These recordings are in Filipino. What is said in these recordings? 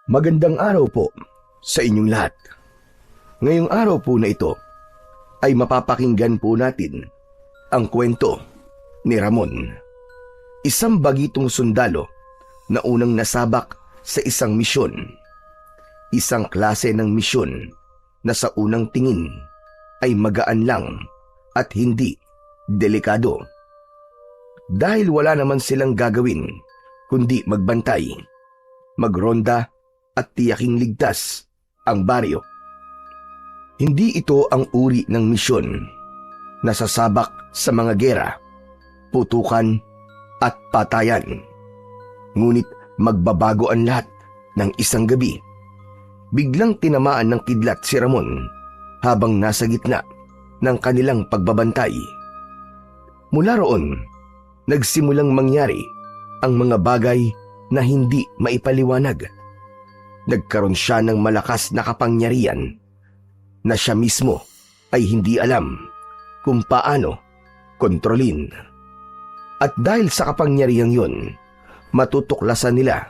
Magandang araw po sa inyong lahat. Ngayong araw po na ito ay mapapakinggan po natin ang kwento ni Ramon, isang bagitong sundalo na unang nasabak sa isang misyon. Isang klase ng misyon na sa unang tingin ay magaan lang at hindi delikado. Dahil wala naman silang gagawin kundi magbantay, magronda at tiyaking ligtas ang baryo. Hindi ito ang uri ng misyon na sasabak sa mga gera, putukan at patayan. Ngunit magbabago ang lahat ng isang gabi. Biglang tinamaan ng kidlat si Ramon habang nasa gitna ng kanilang pagbabantay. Mula roon, nagsimulang mangyari ang mga bagay na hindi maipaliwanag. Nagkaroon siya ng malakas na kapangyarihan na siya mismo ay hindi alam kung paano kontrolin. At dahil sa kapangyarihang yun, matutuklasan nila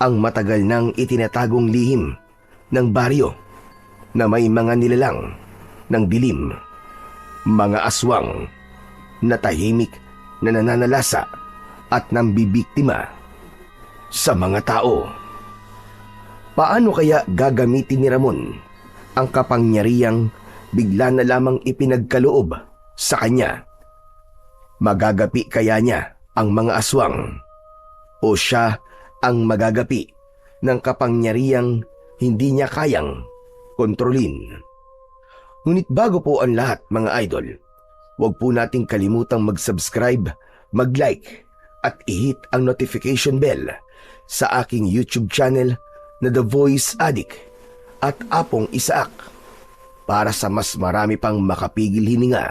ang matagal nang itinatagong lihim ng baryo na may mga nilalang ng dilim, mga aswang na tahimik na nananalasa at nambibiktima sa mga tao. Paano kaya gagamitin ni Ramon ang kapangyarihang bigla na lamang ipinagkaloob sa kanya? Magagapi kaya niya ang mga aswang? O siya ang magagapi ng kapangyarihang hindi niya kayang kontrolin? Ngunit bago po ang lahat, mga idol, huwag po nating kalimutang mag-subscribe, mag-like at i-hit ang notification bell sa aking YouTube channel na The Voice Addict at Apong Isaak para sa mas marami pang makapigil hininga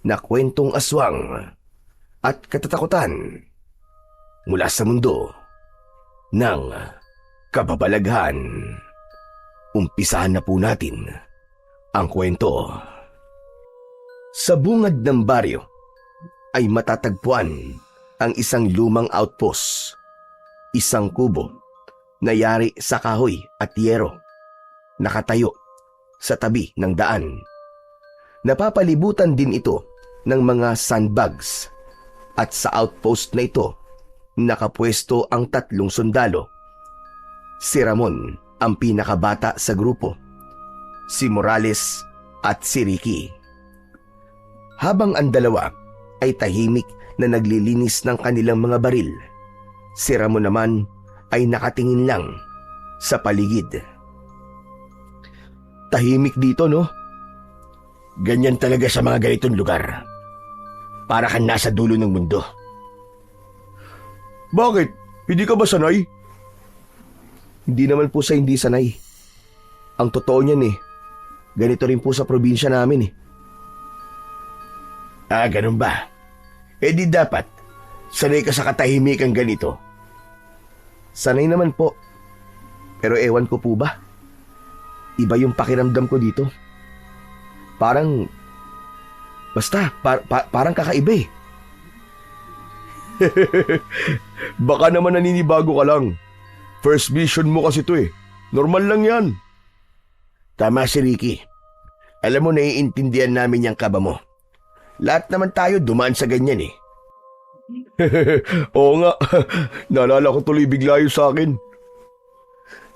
na kwentong aswang at katatakutan mula sa mundo ng kababalaghan. Umpisahan na po natin ang kwento. Sa bungad ng baryo ay matatagpuan ang isang lumang outpost, isang kubo na yari sa kahoy at yero, nakatayo sa tabi ng daan. Napapalibutan din ito ng mga sandbags at sa outpost na ito nakapwesto ang 3 sundalo. Si Ramon ang pinakabata sa grupo, si Morales at si Ricky. Habang ang dalawa ay tahimik na naglilinis ng kanilang mga baril, si Ramon naman ay nakatingin lang sa paligid. Tahimik dito, no? Ganyan talaga sa mga ganitong lugar. Para kang nasa dulo ng mundo. Bakit? Hindi ka ba sanay? Hindi naman po sa hindi sanay. Ang totoo niyan ganito rin po sa probinsya namin ganun ba? Di dapat sanay ka sa katahimikan ganito. Sanay naman po. Pero ewan ko po ba? Iba yung pakiramdam ko dito. Parang... Basta, parang kakaiba Baka naman naninibago ka lang. First mission mo kasi to Normal lang yan. Tama si Ricky. Alam mo, naiintindihan namin yung kaba mo. Lahat naman tayo dumaan sa ganyan Oo nga. Naalala ko tuloy bigla yun sa akin.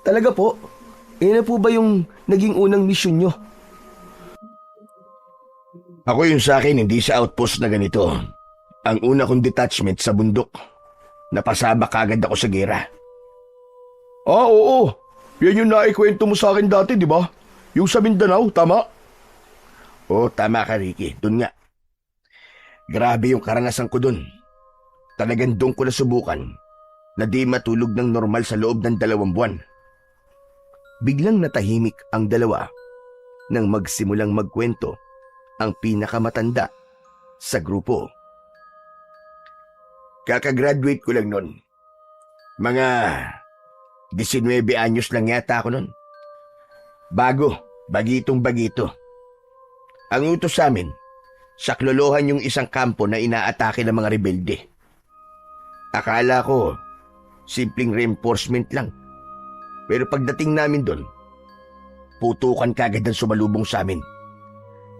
Talaga po? Na po ba yung naging unang misyon nyo? Ako yun sa akin, hindi sa outpost na ganito. Ang una kong detachment sa bundok. Napasabak agad ako sa gera. Oo. Yan yung naikwento mo sa akin dati, di ba? Yung sa Mindanao, tama? Oo, tama ka, Ricky. Doon nga. Grabe yung karanasan ko doon. Talagang doon ko nasubukan na di matulog ng normal sa loob ng 2 buwan. Biglang natahimik ang dalawa nang magsimulang magkwento ang pinakamatanda sa grupo. Kakagraduate ko lang nun. Mga 19 anyos lang yata ako nun. Bagitong-bagito. Ang utos sa amin, saklolohan yung isang kampo na inaatake ng mga rebelde. Akala ko, simpleng reinforcement lang. Pero pagdating namin doon, putukan kagad ang sumalubong sa amin.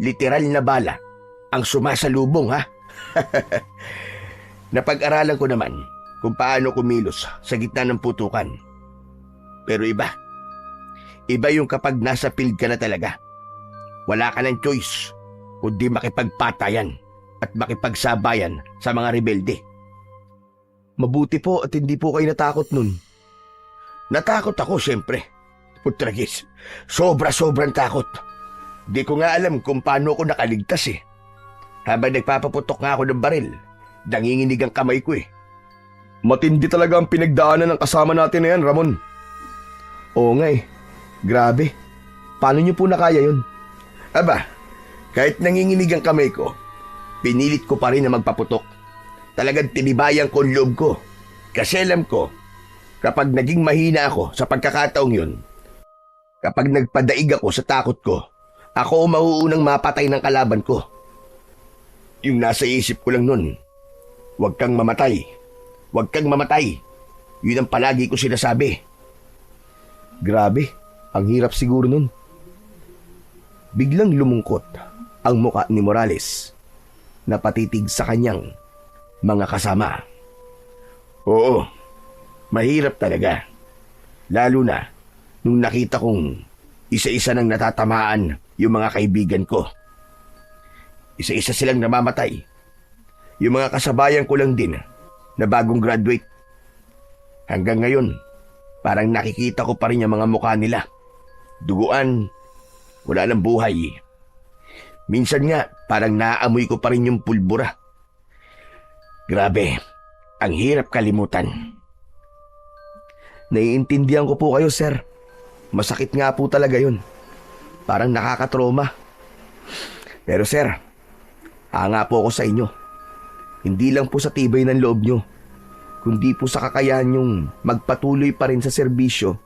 Literal na bala ang sumasalubong, ha? Napag-aralan ko naman kung paano kumilos sa gitna ng putukan. Pero iba yung kapag nasa field ka na talaga. Wala ka ng choice kundi makipagpatayan at makipagsabayan sa mga rebelde. Mabuti po at hindi po kayo natakot nun. Natakot ako, siyempre. Putragis, sobra-sobrang takot. Di ko nga alam kung paano ako nakaligtas eh. Habang nagpapaputok nga ako ng baril, nanginginig ang kamay ko eh. Matindi talaga ang pinagdaanan ng kasama natin na yan, Ramon. Oo nga eh. Grabe. Paano niyo po nakaya yun? Aba, kahit nanginginig ang kamay ko, pinilit ko pa rin na magpaputok. Talagang tinibayan ko ang loob ko. Kasi alam ko, kapag naging mahina ako sa pagkakataong yun, kapag nagpadaig ako sa takot ko, ako ang mauunang mapatay ng kalaban ko. Yung nasa isip ko lang nun, huwag kang mamatay. Huwag kang mamatay. Yun ang palagi ko sinasabi. Grabe, ang hirap siguro nun. Biglang lumungkot ang muka ni Morales na patitig sa kanyang mga kasama. Oo, mahirap talaga. Lalo na nung nakita kong isa-isa nang natatamaan yung mga kaibigan ko. Isa-isa silang namamatay. Yung mga kasabayan ko lang din na bagong graduate. Hanggang ngayon, parang nakikita ko pa rin yung mga mukha nila. Duguan, wala nang buhay. Minsan nga, parang naaamoy ko pa rin yung pulbura. Grabe, ang hirap kalimutan. Naiintindihan ko po kayo, sir. Masakit nga po talaga yun. Parang nakakatroma. Pero sir, hanga po ako sa inyo. Hindi lang po sa tibay ng loob nyo, kundi po sa kakayahan nyong magpatuloy pa rin sa serbisyo,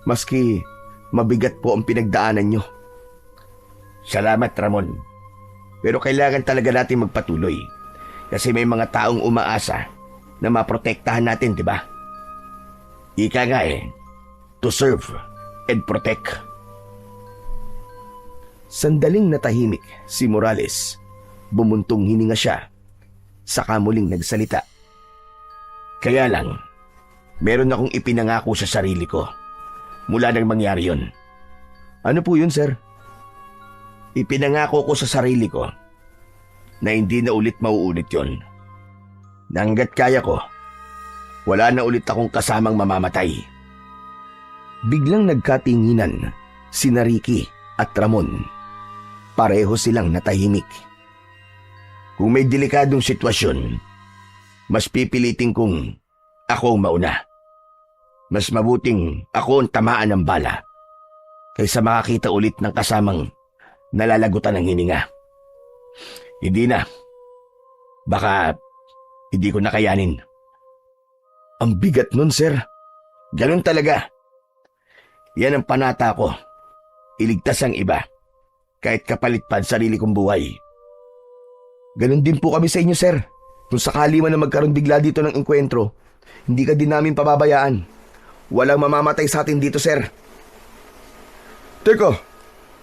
maski mabigat po ang pinagdaanan nyo. Salamat, Ramon. Pero kailangan talaga natin magpatuloy. Kasi may mga taong umaasa na maprotektahan natin, di ba? Ika nga eh, to serve and protect. Sandaling natahimik si Morales. Bumuntong hininga siya. Saka muling nagsalita. Kaya lang, meron akong ipinangako sa sarili ko mula nang mangyari yun. Ano po yun, sir? Ipinangako ko sa sarili ko na hindi na ulit mauulit yun. Na hanggat kaya ko, wala na ulit akong kasamang mamamatay. Biglang nagkatinginan sina Ricky at Ramon. Pareho silang natahimik. Kung may delikadong sitwasyon, mas pipilitin kong ako ang mauna. Mas mabuting ako ang tamaan ng bala kaysa makakita ulit ng kasamang nalalagutan ng hininga. Hindi na. Baka hindi ko nakayanin. Ang bigat nun, sir. Ganun talaga. Yan ang panata ko. Iligtas ang iba, kahit kapalit pa ang sarili kong buhay. Ganun din po kami sa inyo, sir. Kung sakali man na magkaroon bigla dito ng engkwentro, hindi ka din namin pababayaan. Walang mamamatay sa atin dito, sir. Teka,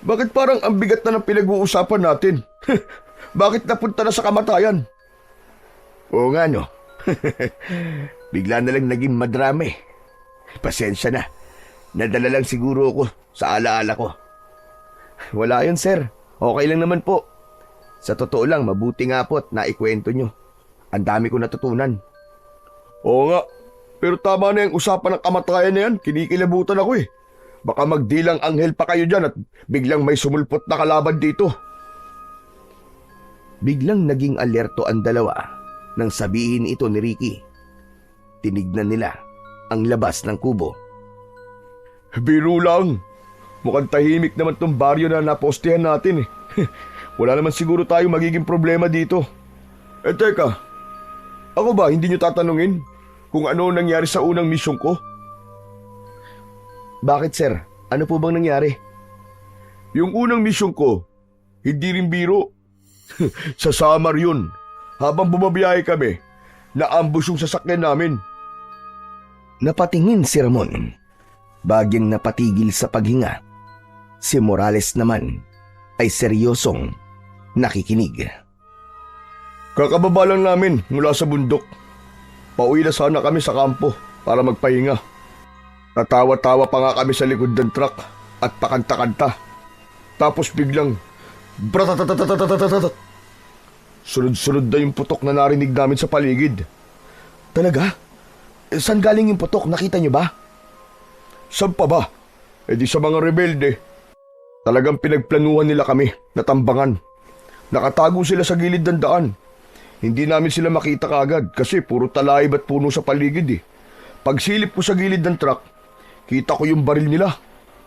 bakit parang ang bigat na ng pinag-uusapan natin? Bakit napunta na sa kamatayan? Oo nga, no? Bigla na lang naging madrama eh. Pasensya na. Nadala lang siguro ako sa alaala ko. Wala yun, sir. Okay lang naman po. Sa totoo lang, mabuti nga po at naikwento nyo. Ang dami ko natutunan. Oo nga. Pero tama na yung usapan ng kamatayan na yan. Kinikilabutan ako eh. Baka magdilang anghel pa kayo dyan at biglang may sumulpot na kalaban dito. Biglang naging alerto ang dalawa nang sabihin ito ni Ricky. Tinignan nila ang labas ng kubo. Biro lang. Mukhang tahimik naman tong baryo na napostehan natin eh. Wala naman siguro tayong magiging problema dito. Eh teka, ako ba hindi nyo tatanungin kung ano nangyari sa unang misyon ko? Bakit, sir? Ano po bang nangyari? Yung unang misyon ko, hindi rin biro. Sa Samar yun. Habang bumabiyahe kami, na-ambush yung sasakyan namin. Napatingin si Ramon. bagyang napatigil sa paghinga, si Morales naman ay seryosong nakikinig. Kakababa lang namin mula sa bundok. Pauwi na sana kami sa kampo para magpahinga. Tatawa-tawa pa nga kami sa likod ng truck at pakanta-kanta. Tapos biglang bratatatatatatatatatat. Sunod-sunod na yung putok na narinig namin sa paligid. Talaga? Saan galing yung putok? Nakita niyo ba? Saan pa ba? E di sa mga rebelde. Talagang pinagplanuhan nila kami na tambangan. Nakatago sila sa gilid ng daan. Hindi namin sila makita kaagad kasi puro talayib at puno sa paligid eh. Pagsilip ko sa gilid ng truck, kita ko yung baril nila.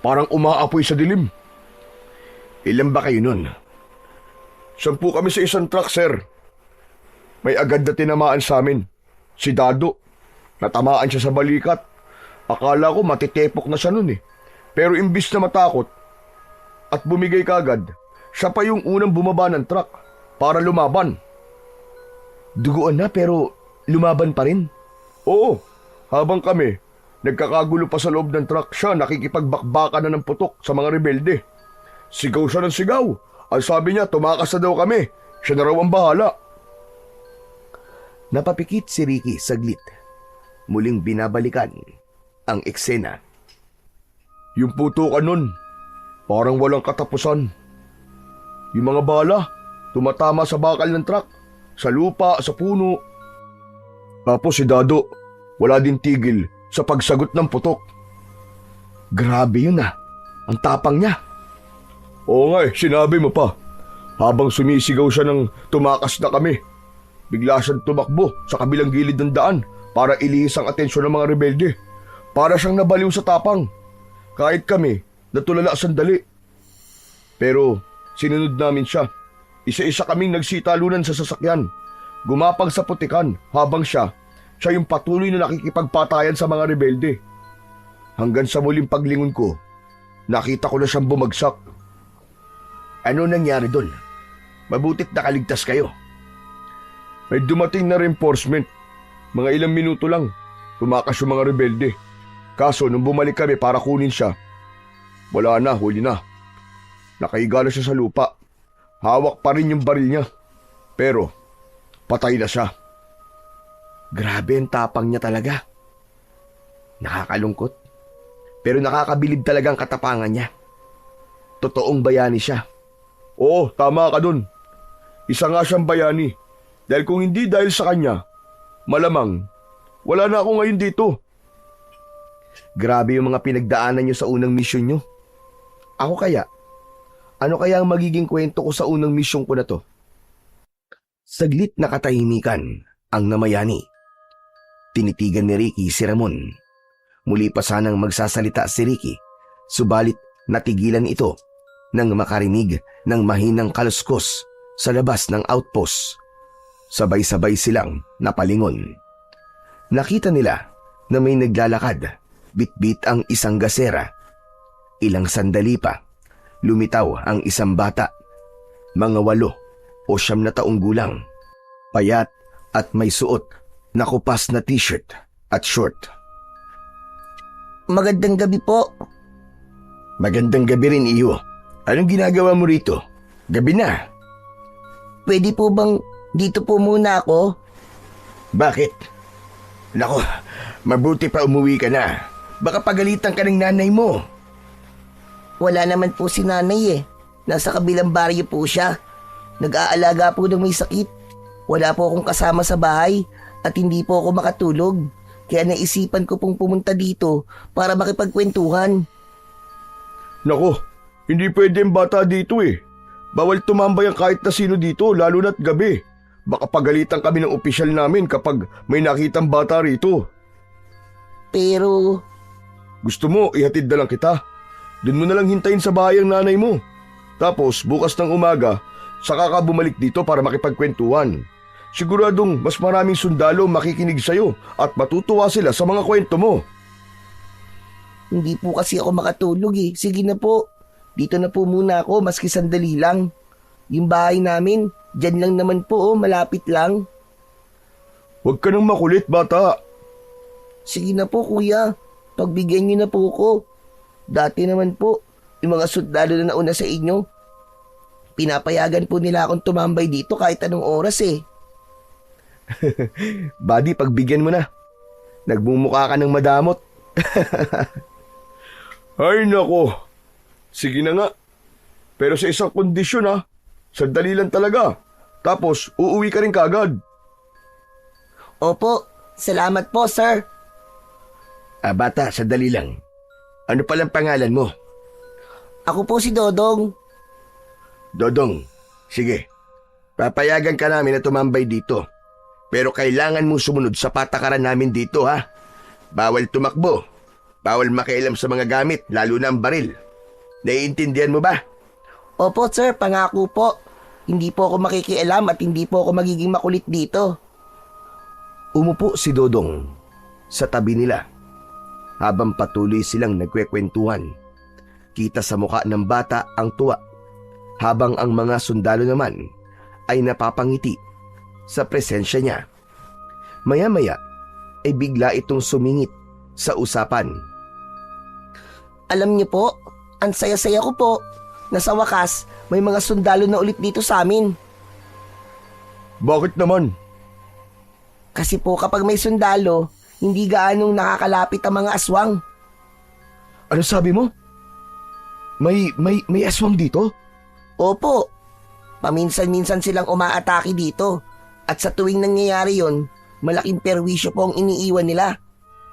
Parang umaapoy sa dilim. Ilan ba kayo nun? 10 kami sa isang truck, sir. May agad na tinamaan sa amin. Si Dado. Natamaan siya sa balikat. Akala ko matitepok na siya nun eh. Pero imbis na matakot at bumigay kaagad, siya pa yung unang bumaba ng truck para lumaban. Duguan na pero lumaban pa rin? Oo, habang kami nagkakagulo pa sa loob ng truck, siya nakikipagbakbakan na ng putok sa mga rebelde. Sigaw siya ng sigaw. Ang sabi niya, tumakas na daw kami. Siya na raw ang bahala. Napapikit si Ricky saglit. Muling binabalikan ang eksena. Yung putukan nun, parang walang katapusan. Yung mga bala, tumatama sa bakal ng truck, sa lupa, sa puno. Tapos si Dado, wala din tigil sa pagsagot ng putok. Grabe yun ah. Ang tapang niya. Oo nga sinabi mo pa. Habang sumisigaw siya ng tumakas na kami, bigla siyang tumakbo sa kabilang gilid ng daan para ilihis ang atensyon ng mga rebelde. Para siyang nabaliw sa tapang. Kahit kami, natulala sandali. Pero sinunod namin siya. Isa-isa kaming nagsitalunan sa sasakyan. Gumapang sa putikan habang siya yung patuloy na nakikipagpatayan sa mga rebelde. Hanggang sa muling paglingon ko, nakita ko na siyang bumagsak. Ano nangyari doon? Mabutit nakaligtas kayo. May dumating na reinforcement. Mga ilang minuto lang, tumakas yung mga rebelde. Kaso nung bumalik kami para kunin siya, wala na, huli na. Nakahiga na siya sa lupa. Hawak pa rin yung baril niya. Pero, patay na siya. Grabe ang tapang niya talaga. Nakakalungkot. Pero nakakabilib talaga ang katapangan niya. Totoong bayani siya. Oo, tama ka dun. Isa nga siyang bayani. Dahil kung hindi dahil sa kanya, malamang, wala na ako ngayon dito. Grabe yung mga pinagdaanan niyo sa unang misyon niyo. Ako kaya? Ano kaya ang magiging kwento ko sa unang misyon ko na to? Saglit na katahimikan ang namayani. Tinitigan ni Ricky si Ramon. Muli pa sanang magsasalita si Ricky, subalit natigilan ito nang makarinig ng mahinang kaluskos sa labas ng outpost. Sabay-sabay silang napalingon. Nakita nila na may naglalakad, bitbit ang isang gasera. Ilang sandali pa, lumitaw ang isang bata, mga 8 o 9 na taong gulang, payat at may suot na kupas na t-shirt at short. Magandang gabi po. Magandang gabi rin iyo. Anong ginagawa mo rito? Gabi na. Pwede po bang dito po muna ako? Bakit? Nako, mabuti pa umuwi ka na. Baka pagalitan ka ng nanay mo. Wala naman po si nanay eh. Nasa kabilang baryo po siya. Nag-aalaga po ng may sakit. Wala po akong kasama sa bahay at hindi po ako makatulog. Kaya naisipan ko pong pumunta dito para makipagkwentuhan. Nako, hindi pwede ang bata dito eh. Bawal tumambay ang kahit na sino dito, lalo na't gabi. Baka pagalitan kami ng opisyal namin kapag may nakitang bata rito. Pero... Gusto mo, ihatid na lang kita. Doon mo na lang hintayin sa bahay ang nanay mo. Tapos, bukas ng umaga, saka ka bumalik dito para makipagkwentuhan. Siguradong mas maraming sundalo makikinig sa'yo at matutuwa sila sa mga kwento mo. Hindi po kasi ako makatulog eh. Sige na po. Dito na po muna ako maski sandali lang. Yung bahay namin, dyan lang naman po malapit lang. Huwag ka nang makulit, bata. Sige na po kuya. Pagbigyan niyo na po ko. Dati naman po, yung mga sundalo na nauna sa inyo, pinapayagan po nila akong tumambay dito kahit anong oras eh. Buddy, pagbigyan mo na. Nagmumukha ka ng madamot. Ay nako, sige na nga. Pero sa isang kondisyon ha, sandali lang talaga. Tapos uuwi ka rin kagad. Opo, salamat po sir. Bata, sandali lang. Ano palang pangalan mo? Ako po si Dodong. Dodong, sige. Papayagan ka namin na tumambay dito. Pero kailangan mong sumunod sa patakaran namin dito ha. Bawal tumakbo. Bawal makialam sa mga gamit, lalo na ang baril. Naiintindihan mo ba? Opo sir, pangako po. Hindi po ako makikialam at hindi po ako magiging makulit dito. Umupo si Dodong sa tabi nila habang patuloy silang nagkwekwentuhan. Kita sa mukha ng bata ang tuwa habang ang mga sundalo naman ay napapangiti sa presensya niya. Maya-maya ay bigla itong sumingit sa usapan. Alam niyo po, ang saya-saya ko po na sa wakas may mga sundalo na ulit dito sa amin. Bakit naman? Kasi po kapag may sundalo, hindi gaanong nakakalapit ang mga aswang. Ano sabi mo? May aswang dito? Opo, paminsan-minsan silang umaatake dito. At sa tuwing nangyayari yon, malaking perwisyo po ang iniiwan nila.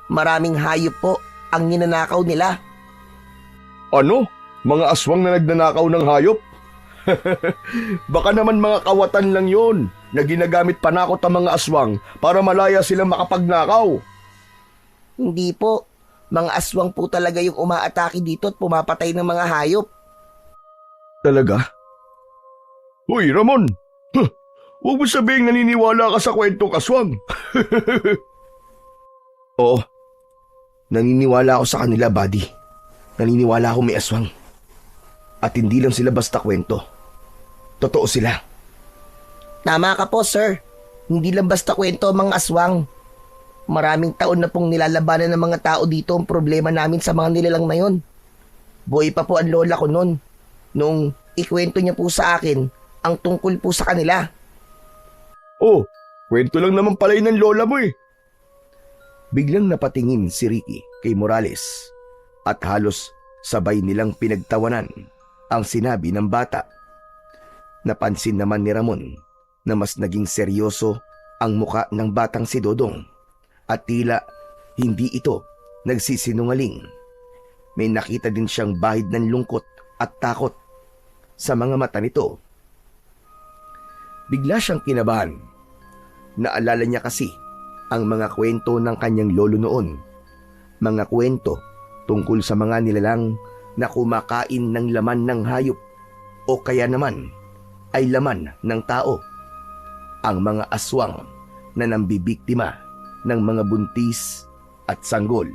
Maraming hayop po ang ninanakaw nila. Ano? Mga aswang na nagnanakaw ng hayop? Baka naman mga kawatan lang yon na ginagamit panakot ang mga aswang para malaya silang makapagnakaw. Hindi po, mga aswang po talaga yung umaatake dito at pumapatay ng mga hayop. Talaga? Uy, Ramon! Huwag mo sabihing naniniwala ka sa kwentong aswang. Oo. Naniniwala ako sa kanila, buddy. Naniniwala ako may aswang. At hindi lang sila basta kwento. Totoo sila. Tama ka po sir, hindi lang basta kwento ang mga aswang. Maraming taon na pong nilalabanan ng mga tao dito ang problema namin sa mga nilalang na yon. Buhay pa po ang lola ko noon, nung ikwento niya po sa akin ang tungkol po sa kanila. Oh, kwento lang naman pala yun ng lola mo eh. Biglang napatingin si Ricky kay Morales at halos sabay nilang pinagtawanan ang sinabi ng bata. Napansin naman ni Ramon na mas naging seryoso ang muka ng batang si Dodong at tila hindi ito nagsisinungaling. May nakita din siyang bahid ng lungkot at takot sa mga mata nito. Bigla siyang kinabahan. Naalala niya kasi ang mga kwento ng kanyang lolo noon. Mga kwento tungkol sa mga nilalang na kumakain ng laman ng hayop o kaya naman ay laman ng tao. Ang mga aswang na nambibiktima ng mga buntis at sanggol.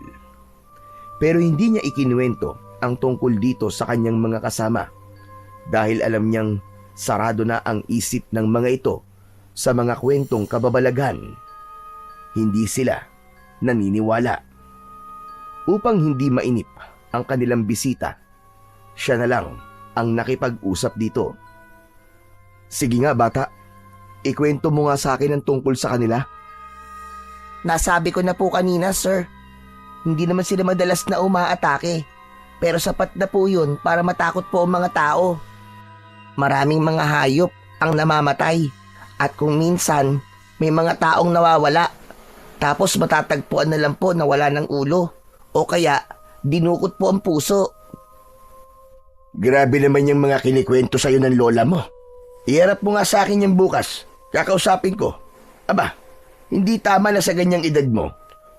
Pero hindi niya ikinuwento ang tungkol dito sa kanyang mga kasama dahil alam niyang sarado na ang isip ng mga ito sa mga kwentong kababalaghan. Hindi sila naniniwala. Upang hindi mainip ang kanilang bisita, siya na lang ang nakipag-usap dito. Sige nga bata, ikwento mo nga sa akin ang tungkol sa kanila. Nasabi ko na po kanina sir, hindi naman sila madalas na umaatake, pero sapat na po yun para matakot po ang mga tao. Maraming mga hayop ang namamatay at kung minsan may mga taong nawawala tapos matatagpuan na lang po na wala ng ulo o kaya dinukot po ang puso. Grabe naman yung mga kinikwento sa'yo ng lola mo. Iharap mo nga sa akin yung bukas. Kakausapin ko. Aba, hindi tama na sa ganyang edad mo.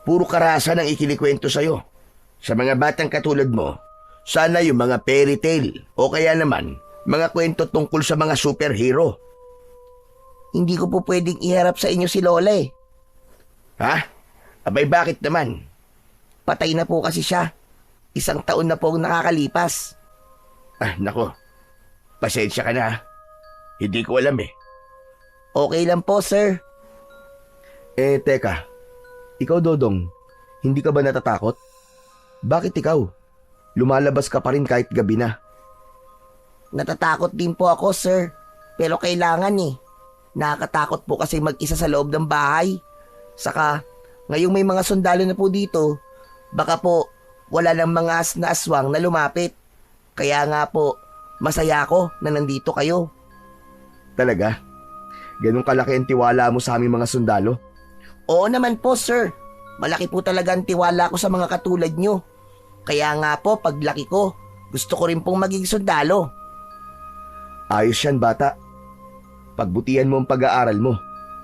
Puro karahasan ang ikinikwento sa'yo. Sa mga batang katulad mo, sana yung mga fairy tale o kaya naman mga kwento tungkol sa mga superhero. Hindi ko po pwedeng iharap sa inyo si Lola eh. Ha? Abay bakit naman? Patay na po kasi siya. 1 taon na po ang nakakalipas. Nako. Pasensya ka na ha. Hindi ko alam eh. Okay lang po sir. Teka. Ikaw Dodong, hindi ka ba natatakot? Bakit ikaw? lumalabas ka pa rin kahit gabi na. Natatakot din po ako, sir. Pero kailangan eh. Nakakatakot po kasi mag-isa sa loob ng bahay. Saka, ngayong may mga sundalo na po dito, baka po wala ng mga na aswang na lumapit. Kaya nga po, masaya ako na nandito kayo. Talaga? Ganun kalaki ang tiwala mo sa aming mga sundalo? Oo naman po, sir. Malaki po talaga ang tiwala ko sa mga katulad nyo. Kaya nga po, paglaki ko, gusto ko rin pong maging sundalo. Ayos yan, bata. Pagbutihan mo ang pag-aaral mo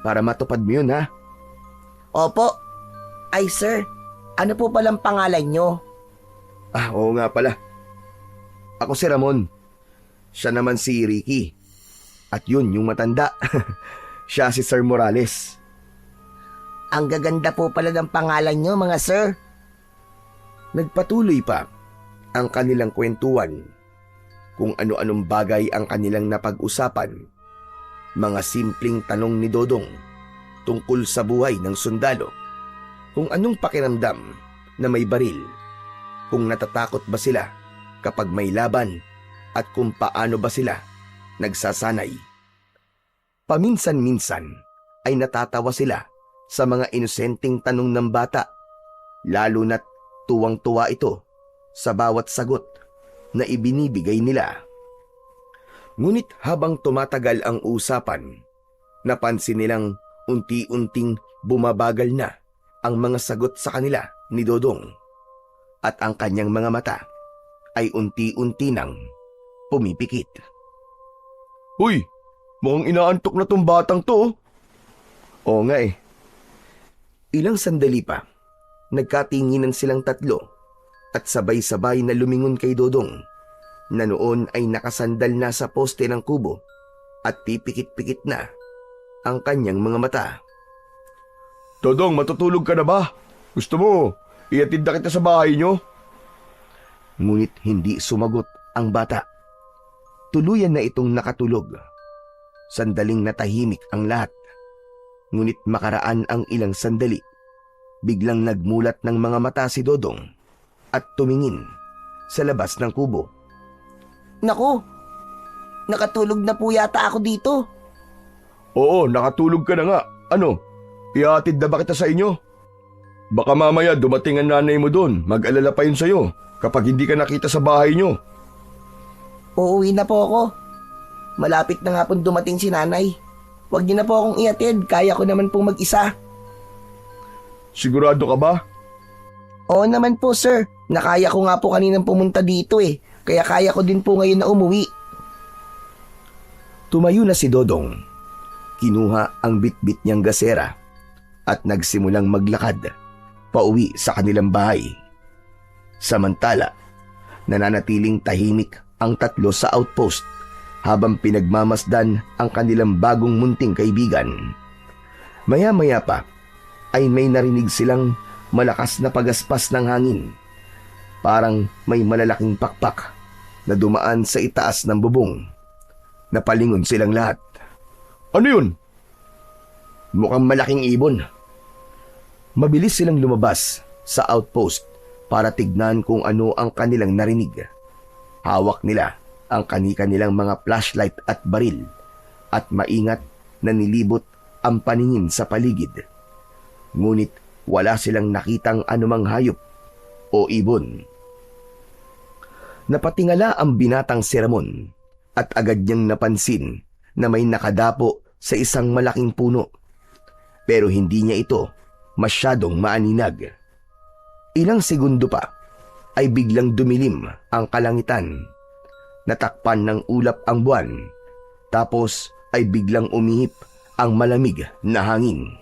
para matupad mo yun, ha? Opo. Ay, sir, ano po palang pangalan nyo? Ah, oo nga pala. Ako si Ramon. Siya naman si Ricky. At yun, yung matanda. Siya si Sir Morales. Ang gaganda po pala ng pangalan nyo, mga sir. Nagpatuloy pa ang kanilang kwentuhan kung ano-anong bagay ang kanilang napag-usapan. Mga simpleng tanong ni Dodong tungkol sa buhay ng sundalo. Kung anong pakiramdam na may baril, kung natatakot ba sila kapag may laban, at kung paano ba sila nagsasanay. Paminsan-minsan ay natatawa sila sa mga inosenteng tanong ng bata, lalo na't tuwang-tuwa ito sa bawat sagot na ibinibigay nila. Ngunit habang tumatagal ang usapan, napansin nilang unti-unting bumabagal na ang mga sagot sa kanila ni Dodong, at ang kanyang mga mata ay unti-unti nang pumipikit. Uy, mukhang inaantok na tong batang to. Oo nga eh. Ilang sandali pa, nagkatinginan silang tatlo at sabay-sabay na lumingon kay Dodong na noon ay nakasandal na sa poste ng kubo at pipikit-pikit na ang kanyang mga mata. Dodong, matutulog ka na ba? Gusto mo, iatid na kita sa bahay nyo? Ngunit hindi sumagot ang bata. Tuluyan na itong nakatulog. Sandaling natahimik ang lahat. Ngunit makaraan ang ilang sandali, biglang nagmulat ng mga mata si Dodong at tumingin sa labas ng kubo. Naku, nakatulog na po yata ako dito. Oo, nakatulog ka na nga. Ano, iatid na ba kita sa inyo? Baka mamaya dumating ang nanay mo doon. Mag-alala pa yun sa'yo kapag hindi ka nakita sa bahay nyo. Uuwi na po ako. Malapit na nga po dumating si nanay. Huwag niyo na po akong iatid. Kaya ko naman po mag-isa. Sigurado ka ba? Oo naman po, sir. Nakaya ko nga po kaninang pumunta dito eh. Kaya kaya ko din po ngayon na umuwi. Tumayo na si Dodong. Kinuha ang bitbit niyang gasera at nagsimulang maglakad pauwi sa kanilang bahay. Samantala, nananatiling tahimik ang tatlo sa outpost habang pinagmamasdan ang kanilang bagong munting kaibigan. Maya-maya pa ay may narinig silang malakas na pagaspas ng hangin. Parang may malalaking pakpak na dumaan sa itaas ng bubong. Napalingon silang lahat. Ano yun? Mukhang malaking ibon. Mabilis silang lumabas sa outpost para tignan kung ano ang kanilang narinig. Hawak nila ang kani-kanilang mga flashlight at baril at maingat na nilibot ang paningin sa paligid. Ngunit wala silang nakitang anumang hayop o ibon. Napatingala ang binatang si Ramon at agad niyang napansin na may nakadapo sa isang malaking puno. Pero hindi niya ito masyadong maaninag. Ilang segundo pa ay biglang dumilim ang kalangitan. Natakpan ng ulap ang buwan. Tapos ay biglang umihip ang malamig na hangin.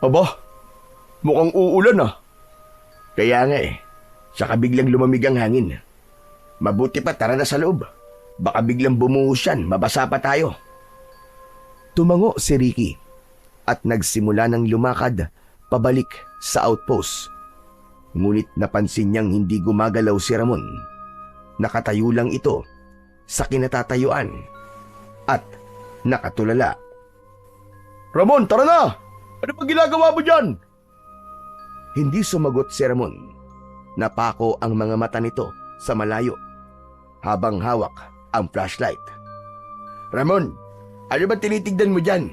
Aba, mukhang uulan ah. Kaya nga eh, saka biglang lumamig ang hangin. Mabuti pa tara na sa loob. Baka biglang bumuhos yan, mabasa pa tayo. Tumango si Ricky at nagsimula ng lumakad pabalik sa outpost. Ngunit napansin niyang hindi gumagalaw si Ramon. Nakatayo lang ito sa kinatatayuan at nakatulala. Ramon, tara na! Ano pa ginagawa mo dyan? Hindi sumagot si Ramon. Napako ang mga mata nito sa malayo habang hawak ang flashlight. Ramon, ano ba tinitignan mo dyan?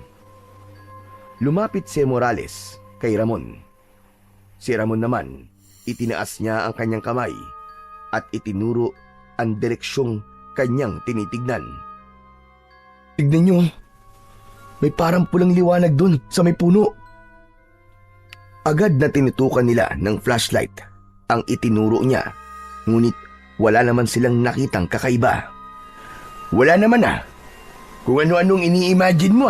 Lumapit si Morales kay Ramon. Si Ramon naman, itinaas niya ang kanyang kamay at itinuro ang direksyong kanyang tinitignan. Tignan nyo, may parang pulang liwanag dun sa may puno. Agad na tinutukan nila ng flashlight ang itinuro niya, ngunit wala naman silang nakitang kakaiba. Wala naman kung ano-anong ini-imagine mo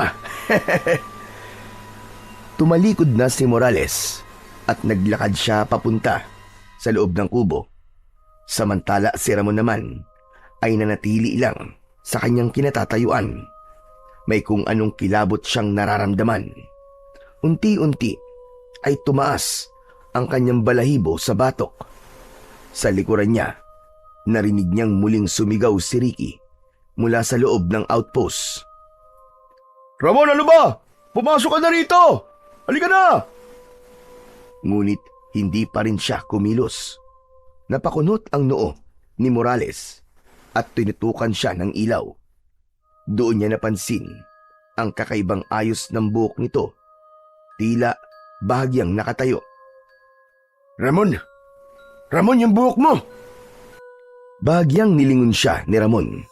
Tumalikod na si Morales at naglakad siya papunta sa loob ng kubo. Samantala si Ramon naman ay nanatili lang sa kanyang kinatatayuan. May kung anong kilabot siyang nararamdaman. Unti-unti ay tumaas ang kanyang balahibo sa batok. Sa likuran niya, narinig niyang muling sumigaw si Ricky mula sa loob ng outpost. Ramon, ano ba? Pumasok ka na rito! Halika na! Ngunit hindi pa rin siya kumilos. Napakunot ang noo ni Morales at tinutukan siya ng ilaw. Doon niya napansin ang kakaibang ayos ng buhok nito. Tila bahagyang nakatayo. Ramon! Ramon, yung buhok mo! Bahagyang nilingon siya ni Ramon.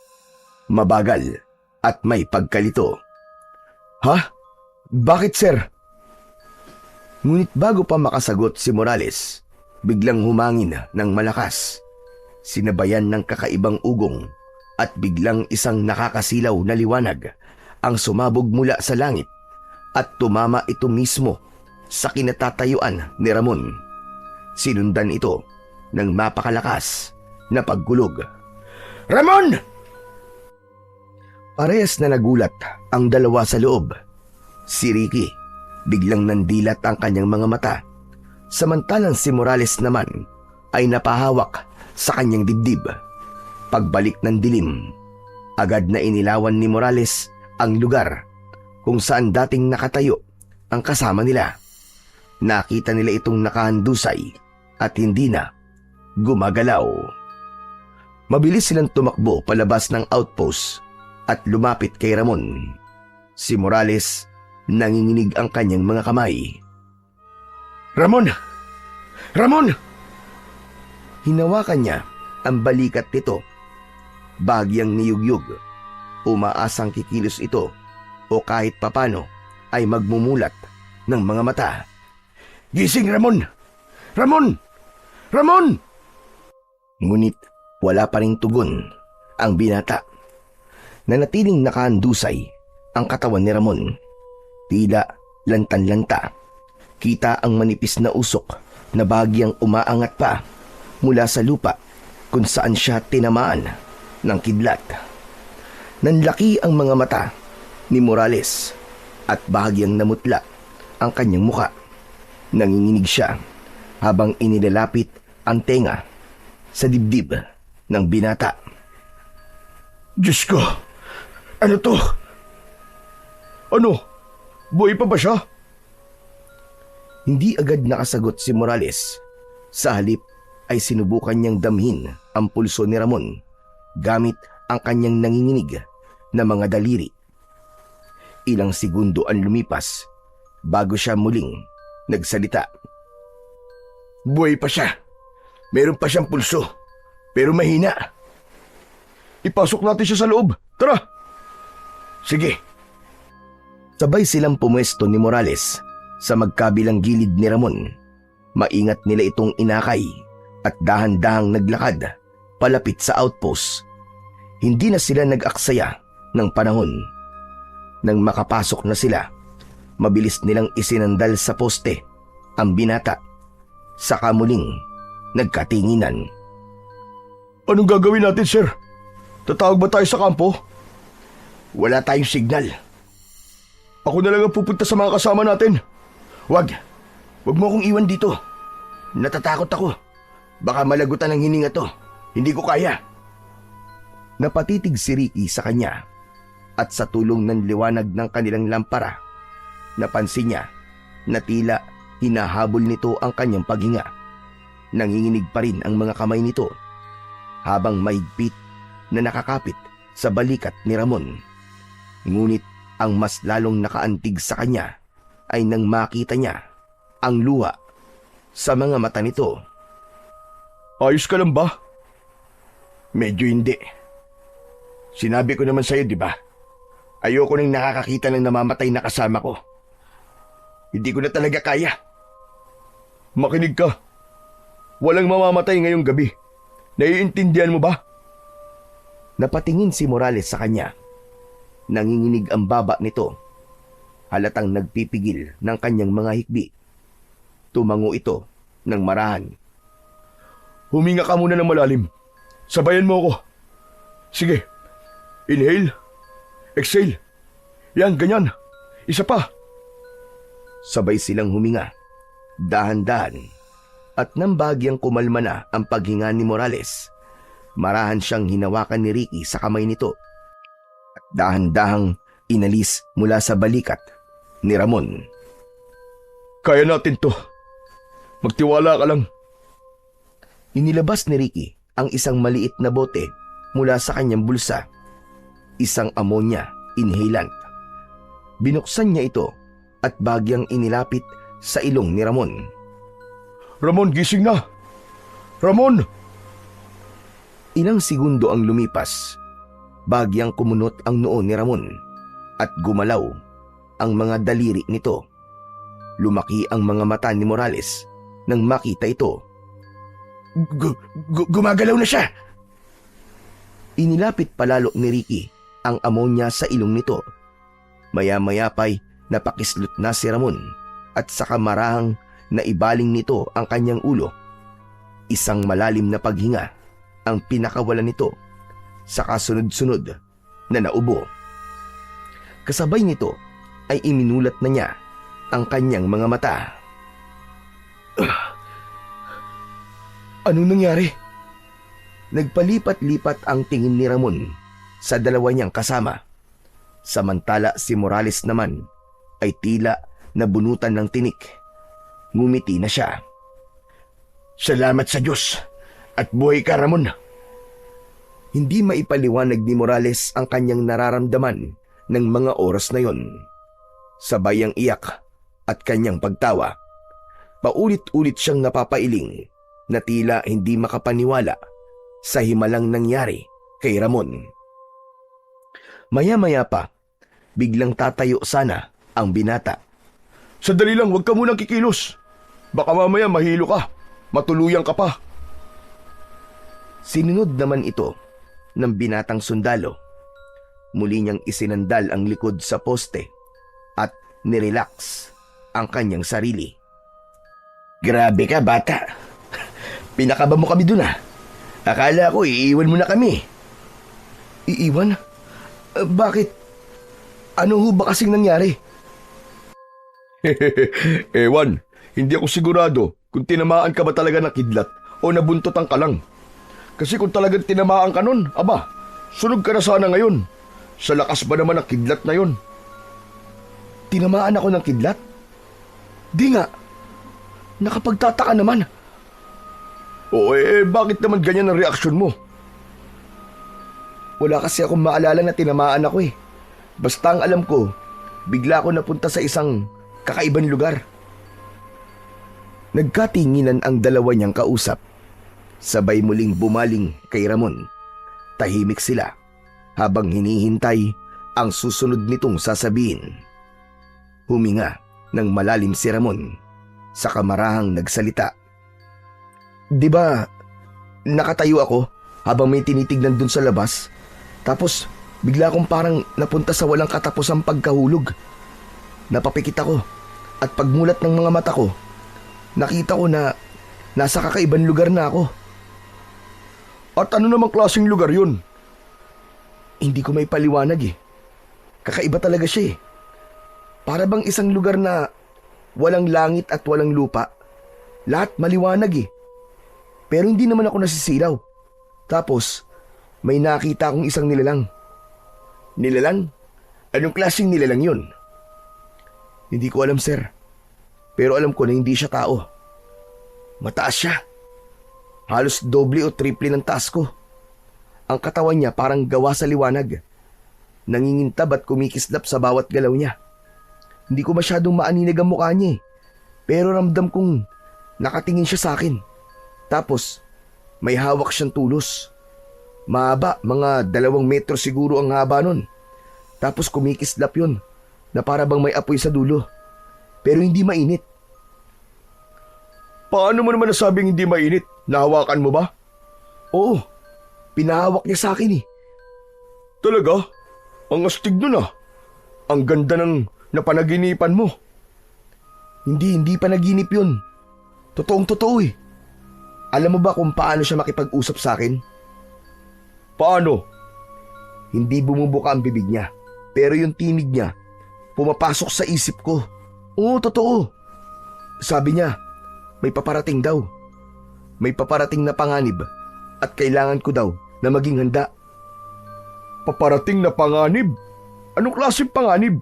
Mabagal at may pagkalito. Ha? Bakit, sir? Ngunit bago pa makasagot si Morales, biglang humangin ng malakas. Sinabayan ng kakaibang ugong at biglang isang nakakasilaw na liwanag ang sumabog mula sa langit at tumama ito mismo sa kinatatayuan ni Ramon. Sinundan ito ng mapakalakas na pagkulog. Ramon! Parehas na nagulat ang dalawa sa loob. Si Ricky, biglang nandilat ang kanyang mga mata, samantalang si Morales naman ay napahawak sa kanyang dibdib. Pagbalik ng dilim, agad na inilawan ni Morales ang lugar kung saan dating nakatayo ang kasama nila. Nakita nila itong nakahandusay at hindi na gumagalaw. Mabilis silang tumakbo palabas ng outpost at lumapit kay Ramon. Si Morales, nanginginig ang kanyang mga kamay. Ramon! Ramon! Hinawakan niya ang balikat nito. Bagyang niyugyug. Umaasang kikilos ito o kahit papano ay magmumulat ng mga mata. Gising, Ramon! Ramon! Ramon! Ngunit wala pa ring tugon ang binata. Nanatiling nakahandusay ang katawan ni Ramon. Tila lantan-lanta. Kita ang manipis na usok na bahagyang umaangat pa mula sa lupa kung saan siya tinamaan ng kidlat. Nanlaki ang mga mata ni Morales at bahagyang namutla ang kanyang muka. Nanginginig siya habang inilalapit ang tenga sa dibdib ng binata. Diyos ko! Ano to? Ano? Buhay pa ba siya? Hindi agad nakasagot si Morales. Sa halip ay sinubukan niyang damhin ang pulso ni Ramon gamit ang kanyang nanginginig na mga daliri. Ilang segundo ang lumipas bago siya muling nagsalita. Buhay pa siya. Meron pa siyang pulso, pero mahina. Ipasok natin siya sa loob. Tara! Sige. Sabay silang pumwesto ni Morales sa magkabilang gilid ni Ramon. Maingat nila itong inakay at dahan-dahang naglakad palapit sa outpost. Hindi na sila nag-aksaya ng panahon. Nang makapasok na sila, mabilis nilang isinandal sa poste ang binata. Saka muling nagkatinginan. Anong gagawin natin, sir? Tatawag ba tayo sa kampo? Wala tayong signal. Ako na lang ang pupunta sa mga kasama natin. Wag mo akong iwan dito. Natatakot ako. Baka malagutan ng hininga to. Hindi ko kaya. Napatitig si Ricky sa kanya at sa tulong ng liwanag ng kanilang lampara, napansin niya na tila hinahabol nito ang kanyang paghinga. nanginginig pa rin ang mga kamay nito habang mahigpit na nakakapit sa balikat ni Ramon. Ngunit ang mas lalong nakaantig sa kanya ay nang makita niya ang luha sa mga mata nito. Ayos ka lang ba? Medyo hindi. Sinabi ko naman sa'yo, di ba? Ayoko nang nakakakita ng namamatay na kasama ko. Hindi ko na talaga kaya. Makinig ka. Walang mamamatay ngayong gabi. Naiintindihan mo ba? Napatingin si Morales sa kanya. Nanginginig ang baba nito. Halatang nagpipigil ng kanyang mga hikbi. Tumango ito ng marahan. Huminga ka muna ng malalim. Sabayan mo ako. Sige. Inhale. Exhale. Yan, ganyan. Isa pa. Sabay silang huminga. Dahan-dahan. At nang bagyang kumalma na ang paghinga ni Morales, marahan siyang hinawakan ni Ricky sa kamay nito. At dahan-dahang inalis mula sa balikat ni Ramon. Kaya natin to. Magtiwala ka lang. Inilabas ni Ricky ang isang maliit na bote mula sa kanyang bulsa. Isang ammonia inhalant. Binuksan niya ito at bagyang inilapit sa ilong ni Ramon. Ramon, gising na! Ramon! Ilang segundo ang lumipas. Bagyang kumunot ang noo ni Ramon at gumalaw ang mga daliri nito. Lumaki ang mga mata ni Morales nang makita ito. Gumagalaw na siya! Inilapit palalo ni Ricky ang ammonia sa ilong nito. Maya-maya pa'y napakislot na si Ramon at sa kamarahang naibaling nito ang kanyang ulo. Isang malalim na paghinga ang pinakawalan nito sa kasunod-sunod na naubo. Kasabay nito ay iminulat na niya ang kanyang mga mata. Anong nangyari? Nagpalipat-lipat ang tingin ni Ramon sa dalawa niyang kasama. Samantala si Morales naman ay tila nabunutan ng tinik. Ngumiti na siya. Salamat sa Diyos at buhay ka, Ramon. Hindi maipaliwanag ni Morales ang kanyang nararamdaman ng mga oras na yon. Sabay ang iyak at kanyang pagtawa. Paulit-ulit siyang napapailing na tila hindi makapaniwala sa himalang nangyari kay Ramon. Maya-maya pa, biglang tatayo sana ang binata. Sandali lang, huwag ka munang kikilos. Baka mamaya mahilo ka. Matuluyan ka pa. Sinunod naman ito ng binatang sundalo. Muli niyang isinandal ang likod sa poste at nirelax ang kanyang sarili. Grabe ka, bata. Pinakaba mo kami dun, ah. Akala ko iiwan mo na kami. Iiwan? Bakit? Ano ho ba kasing nangyari? Ewan, hindi ako sigurado kung tinamaan ka ba talaga ng kidlat o nabuntotan ka lang. Kasi kung talagang tinamaan ka nun, aba, sunog ka na sana ngayon. Sa lakas ba naman ng kidlat na yon? Tinamaan ako ng kidlat? Di nga. Nakapagtataka naman. O bakit naman ganyan ang reaksyon mo? Wala kasi akong maalala na tinamaan ako eh. Basta ang alam ko, bigla ako napunta sa isang kakaibang lugar. Nagkatinginan ang dalawa niyang kausap. Sabay muling bumaling kay Ramon. Tahimik sila habang hinihintay ang susunod nitong sasabihin. Huminga ng malalim si Ramon sa kamarahang nagsalita. Di ba nakatayo ako habang may tinitignan dun sa labas? Tapos bigla akong parang napunta sa walang katapusang pagkahulog. Napapikit ako at pagmulat ng mga mata ko, nakita ko na nasa kakaibang lugar na ako. At ano namang klaseng lugar yun? Hindi ko may paliwanag eh. Kakaiba talaga siya eh. Para bang isang lugar na walang langit at walang lupa. Lahat maliwanag eh. Pero hindi naman ako nasisilaw. Tapos, may nakita akong isang nilalang. Nilalang? Anong klaseng nilalang yun? Hindi ko alam, sir. Pero alam ko na hindi siya tao. Mataas siya. Halos doble o triple ng taas ko. Ang katawan niya parang gawa sa liwanag. Nangingintab at kumikislap sa bawat galaw niya. Hindi ko masyadong maaninag ang mukha niya eh. Pero ramdam kong nakatingin siya sa akin. Tapos, may hawak siyang tulos. Mahaba, mga 2 metro siguro ang haba nun. Tapos kumikislap yun, na para bang may apoy sa dulo. Pero hindi mainit. Paano mo naman nasabing hindi mainit? Nahawakan mo ba? Oo, pinahawak niya sa akin eh. Talaga? Ang astig nun ah. Ang ganda ng napanaginipan mo. Hindi panaginip yun. Totoong-totoo eh. Alam mo ba kung paano siya makipag-usap sa akin? Paano? Hindi bumubuka ang bibig niya. Pero yung tinig niya, pumapasok sa isip ko. Oo, totoo. Sabi niya, may paparating daw. May paparating na panganib at kailangan ko daw na maging handa. Paparating na panganib? Anong klaseng panganib?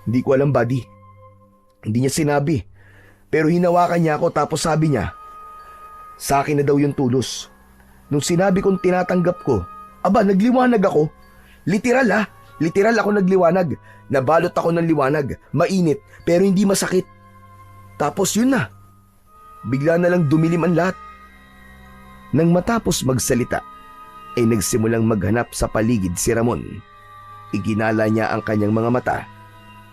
Hindi ko alam, buddy. Hindi niya sinabi. Pero hinawakan niya ako tapos sabi niya, sa akin na daw yung tulos. Nung sinabi kong tinatanggap ko, aba, nagliwanag ako. Literal ha, literal ako nagliwanag. Nabalot ako ng liwanag, mainit, pero hindi masakit. Tapos yun na. Bigla na lang dumilim ang lahat. Nang matapos magsalita, ay nagsimulang maghanap sa paligid si Ramon. Iginala niya ang kanyang mga mata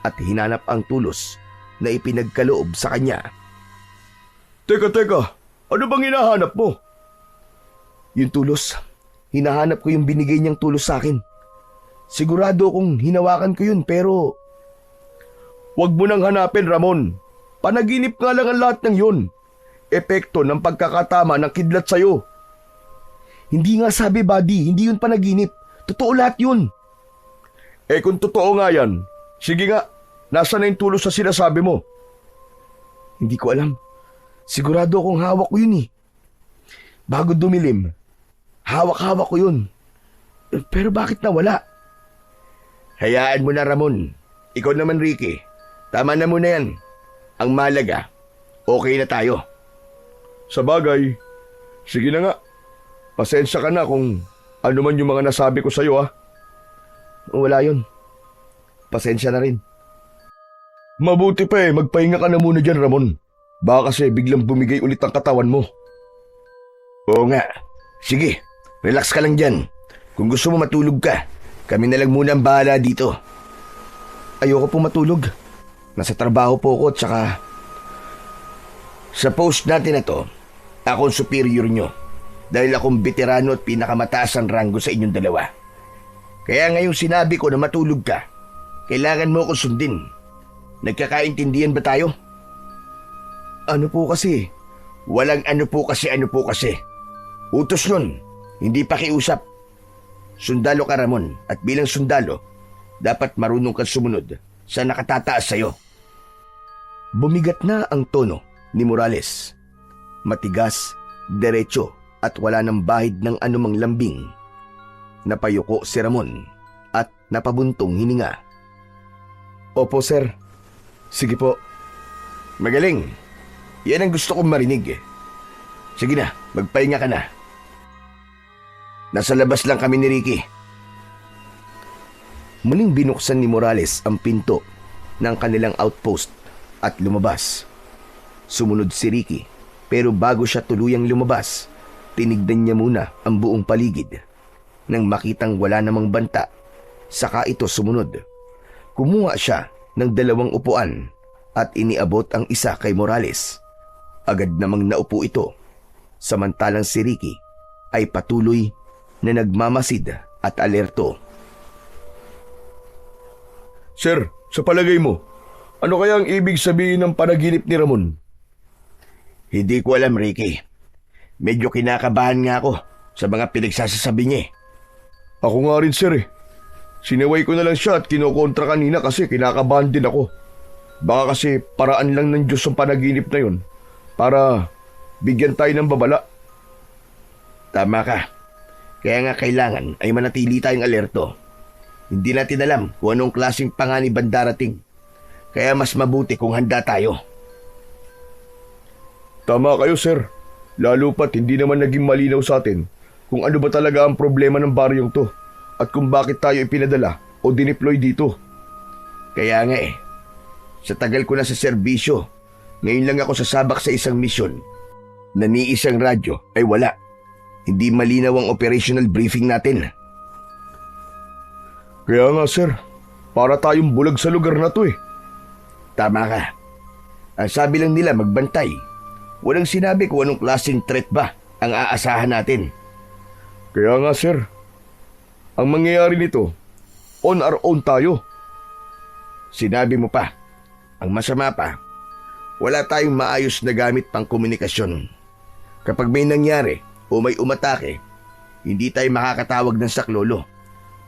at hinanap ang tulos na ipinagkaloob sa kanya. Teka, ano bang hinahanap mo? Yung tulos, hinahanap ko yung binigay niyang tulos sa akin. Sigurado kong hinawakan ko yun pero... Huwag mo nang hanapin, Ramon. Panaginip nga lang ang lahat ng yun. Epekto ng pagkakatama ng kidlat sa'yo. Hindi nga sabi, buddy, hindi yun panaginip. Totoo lahat yun. Eh kung totoo nga yan, sige nga, nasa na yung tulos sa sinasabi mo? Hindi ko alam. Sigurado akong hawak ko yun eh. Bago dumilim, hawak-hawak ko yun. Pero bakit nawala? Hayaan mo na, Ramon. Ikaw naman, Ricky. Tama na muna yan. Ang malaga, okay na tayo. Sa bagay, sige na nga. Pasensya ka na kung ano man yung mga nasabi ko sa'yo, ha? Wala yun. Pasensya na rin. Mabuti pa magpahinga ka na muna dyan, Ramon. Baka kasi biglang bumigay ulit ang katawan mo. Oo nga. Sige, relax ka lang dyan. Kung gusto mo matulog ka, kami na lang muna ang bahala dito. Ayoko po matulog. Nasa trabaho po ako at saka... Sa post natin na to, ako ang superior nyo. Dahil akong veterano at pinakamataas ang ranggo sa inyong dalawa. Kaya ngayong sinabi ko na matulog ka, kailangan mo akong sundin. Nagkakaintindihan ba tayo? Ano po kasi? Walang ano po kasi. Utos nun, hindi pakiusap. Sundalo ka, Ramon, at bilang sundalo, dapat marunong kang sumunod sa nakatataas sa'yo. Bumigat na ang tono ni Morales. Matigas, derecho at wala ng bahid ng anumang lambing. Napayuko si Ramon at napabuntong hininga. Opo, sir. Sige po. Magaling. Yan ang gusto kong marinig. Sige na, magpahinga ka na. Nasa labas lang kami ni Ricky. Muling binuksan ni Morales ang pinto ng kanilang outpost at lumabas. Sumunod si Ricky, pero bago siya tuluyang lumabas, tinignan niya muna ang buong paligid. Nang makitang wala namang banta, saka ito sumunod. Kumuha siya ng 2 upuan at iniabot ang isa kay Morales. Agad namang naupo ito, samantalang si Ricky ay patuloy na nagmamasid at alerto. Sir, sa palagay mo, ano kaya ang ibig sabihin ng panaginip ni Ramon? Hindi ko alam, Ricky. Medyo kinakabahan nga ako sa mga pinagsasasabi niya. Ako nga rin, sir eh. Sinaway ko na lang siya at kinokontra kanina kasi kinakabahan din ako. Baka kasi paraan lang ng Diyos ang panaginip na yun para bigyan tayo ng babala. Tama ka. Kaya nga kailangan ay manatili tayong alerto. Hindi natin alam kung anong klaseng panganib ang darating. Kaya mas mabuti kung handa tayo. Tama kayo, sir. Lalo pat hindi naman naging malinaw sa atin kung ano ba talaga ang problema ng baryong to at kung bakit tayo ipinadala o dineploy dito. Kaya nga sa tagal ko na sa serbisyo, ngayon lang ako sasabak sa isang misyon na ni isang radyo ay wala. Hindi malinaw ang operational briefing natin. Kaya nga sir, para tayong bulag sa lugar na to eh. Tama ka. Ang sabi lang nila magbantay. Walang sinabi kung anong klaseng threat ba ang aasahan natin. Kaya nga sir, ang mangyayari nito, on our own tayo. Sinabi mo pa, ang masama pa, wala tayong maayos na gamit pang komunikasyon. Kapag may nangyari o may umatake, hindi tayo makakatawag ng saklolo.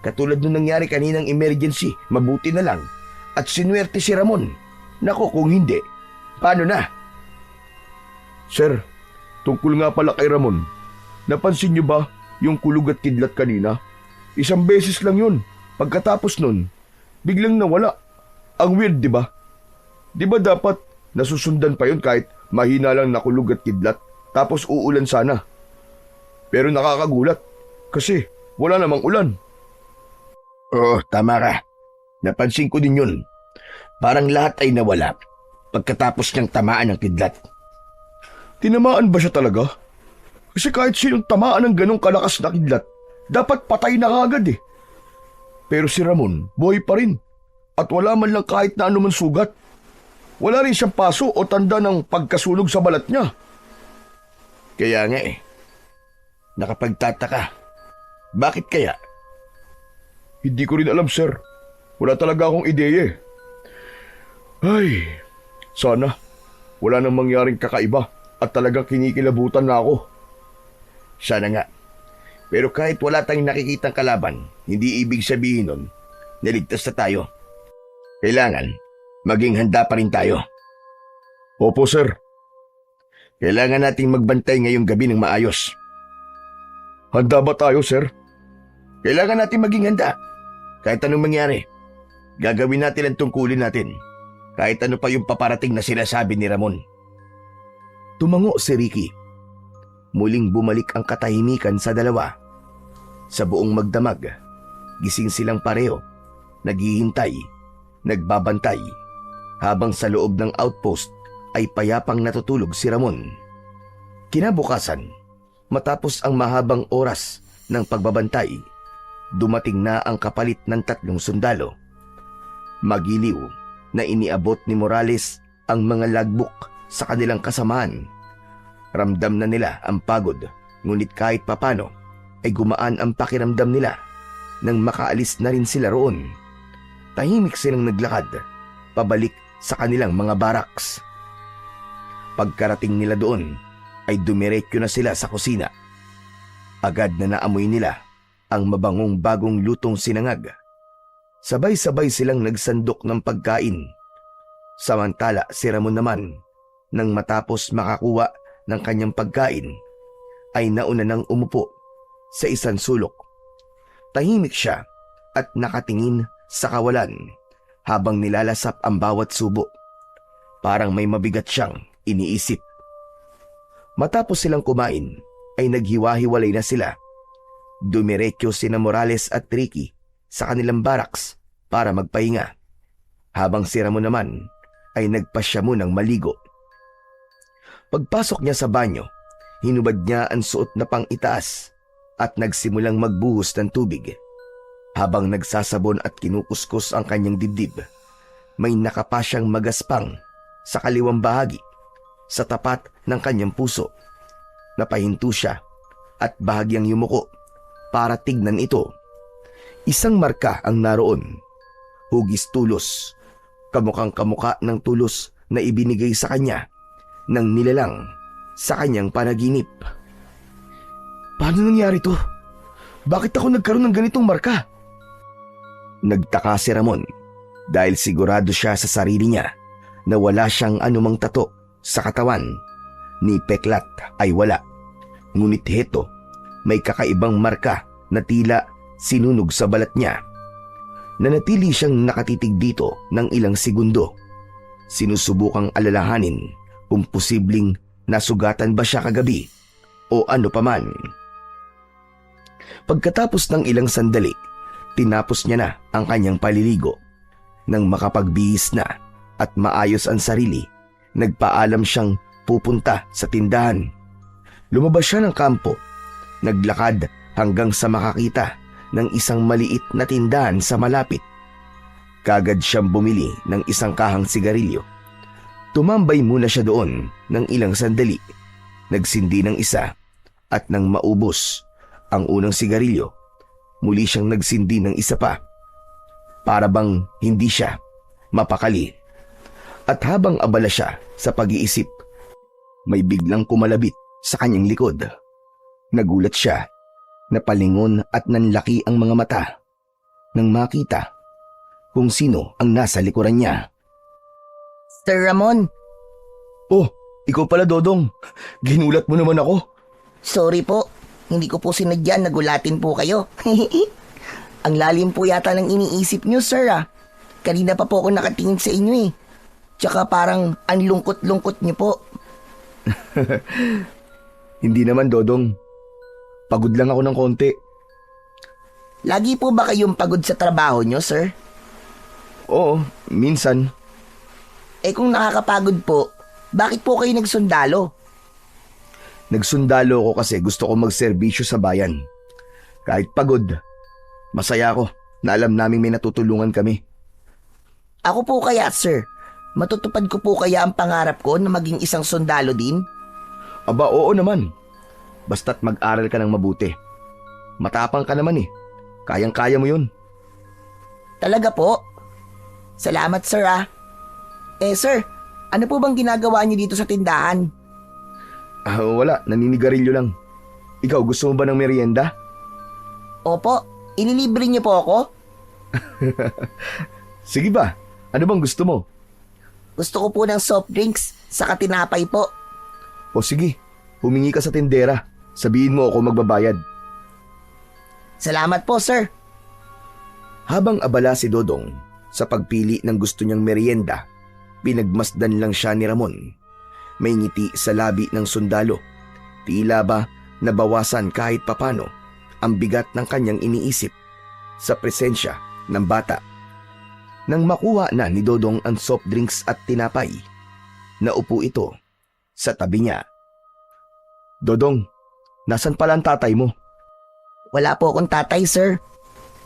Katulad nung nangyari kaninang emergency, mabuti na lang. At sinuwerte si Ramon. Nako kung hindi, paano na? Sir, tungkol nga pala kay Ramon, napansin niyo ba yung kulog at kidlat kanina? Isang beses lang yun. Pagkatapos nun, biglang nawala. Ang weird, di ba? Di ba dapat nasusundan pa yun kahit mahina lang na kulog at kidlat, tapos uulan sana? Pero nakakagulat, kasi wala namang ulan. Oo, tama ka. Napansin ko din yun. Parang lahat ay nawala pagkatapos niyang tamaan ng kidlat. Tinamaan ba siya talaga? Kasi kahit sinong tamaan ng ganong kalakas na kidlat, dapat patay na kagad eh. Pero si Ramon, buhay pa rin. At wala man lang kahit na anuman sugat. Wala rin siyang paso o tanda ng pagkasunog sa balat niya. Kaya nga nakapagtataka. Bakit kaya? Hindi ko rin alam, sir. Wala talaga akong ideya eh. Ay, sana wala nang mangyaring kakaiba at talagang kinikilabutan na ako. Sana nga. Pero kahit wala tayong nakikitang kalaban, hindi ibig sabihin nun, naligtas na tayo. Kailangan, maging handa pa rin tayo. Opo, sir. Kailangan nating magbantay ngayong gabi ng maayos. Handa ba tayo, sir? Kailangan nating maging handa. Kahit anong mangyari, gagawin natin ang tungkulin natin. Kahit ano pa yung paparating na sinasabi ni Ramon. Tumango si Ricky. Muling bumalik ang katahimikan sa dalawa. Sa buong magdamag, gising silang pareho, naghihintay, nagbabantay, habang sa loob ng outpost ay payapang natutulog si Ramon. Kinabukasan, matapos ang mahabang oras ng pagbabantay, dumating na ang kapalit ng 3 sundalo. Magiliw na iniabot ni Morales ang mga logbook sa kanilang kasamaan. Ramdam na nila ang pagod, ngunit kahit papano ay gumaan ang pakiramdam nila nang makaalis na rin sila roon. Tahimik silang naglakad, pabalik sa kanilang mga barracks. Pagkarating nila doon, ay dumiretso na sila sa kusina. Agad na naamoy nila ang mabangong bagong lutong sinangag. Sabay-sabay silang nagsandok ng pagkain. Samantala si Ramon naman, nang matapos makakuha ng kanyang pagkain, ay nauna nang umupo sa isang sulok. Tahimik siya at nakatingin sa kawalan habang nilalasap ang bawat subo. Parang may mabigat siyang iniisip. Matapos silang kumain, ay naghiwa-hiwalay na sila. Dumiretso sina Morales at Ricky sa kanilang barracks para magpahinga, habang si Ramon naman ay nagpasya munang maligo. Pagpasok niya sa banyo, hinubad niya ang suot na pang-itaas at nagsimulang magbuhos ng tubig. Habang nagsasabon at kinukuskus ang kanyang dibdib, may nakapa siyang magaspang sa kaliwang bahagi sa tapat ng kanyang puso. Napahinto siya at bahagyang yumuko para tignan ito. Isang marka ang naroon. Hugis tulos, kamukhang kamuka ng tulos na ibinigay sa kanya ng nilalang sa kanyang panaginip. Paano nangyari to? Bakit ako nagkaroon ng ganitong marka? Nagtaka si Ramon dahil sigurado siya sa sarili niya na wala siyang anumang tato sa katawan. Ni peklat ay wala. Ngunit heto, may kakaibang marka na tila sinunog sa balat niya. Nanatili siyang nakatitig dito ng ilang segundo. Sinusubukang alalahanin kung posibleng nasugatan ba siya kagabi o ano paman. Pagkatapos ng ilang sandali, tinapos niya na ang kanyang paliligo. Nang makapagbihis na at maayos ang sarili, nagpaalam siyang pupunta sa tindahan. Lumabas siya ng kampo, naglakad hanggang sa makakita ng isang maliit na tindahan sa malapit. Kagad siyang bumili ng isang kahang sigarilyo. Tumambay muna siya doon ng ilang sandali. Nagsindi ng isa at nang maubos ang unang sigarilyo, muli siyang nagsindi ng isa pa. Para bang hindi siya mapakali. At habang abala siya sa pag-iisip, may biglang kumalabit sa kanyang likod. Nagulat siya, napalingon at nanlaki ang mga mata nang makita kung sino ang nasa likuran niya. Sir Ramon, Oh, ikaw pala, Dodong. Ginulat mo naman ako. sorry po. Hindi ko po sinadya, nagulatin po kayo. Ang lalim po yata ng iniisip niyo, sir ah. Kanina pa po ako nakatingin sa inyo eh. Tsaka parang ang lungkot-lungkot niyo po. Hindi naman, Dodong. Pagod lang ako ng konti. Lagi po ba kayong pagod sa trabaho niyo, sir? Oo, minsan. Eh kung nakakapagod po, bakit po kayo nagsundalo? Nagsundalo ako kasi gusto ko magserbisyo sa bayan. Kahit pagod, masaya ako na alam naming may natutulungan kami. Ako po kaya, sir. Matutupad ko po kaya ang pangarap ko na maging isang sundalo din? Aba, oo naman. Basta't mag-aral ka ng mabuti. Matapang ka naman eh. Kayang-kaya mo yun. Talaga po? Salamat, sir ah. Eh, sir, ano po bang ginagawa niyo dito sa tindahan? Wala, naninigarilyo lang. Ikaw, gusto mo ba ng merienda? Opo, inilibre niyo po ako? Sige ba? Ano bang gusto mo? Gusto ko po ng soft drinks, saka tinapay po. O sige, humingi ka sa tindera. Sabihin mo ako magbabayad. Salamat po, sir. Habang abala si Dodong sa pagpili ng gusto niyang merienda, pinagmasdan lang siya ni Ramon. May ngiti sa labi ng sundalo. Tila ba nabawasan kahit papano ang bigat ng kanyang iniisip sa presensya ng bata. Nang makuha na ni Dodong ang soft drinks at tinapay, naupo ito sa tabi niya. Dodong, nasan pala ang tatay mo? Wala po akong tatay, sir.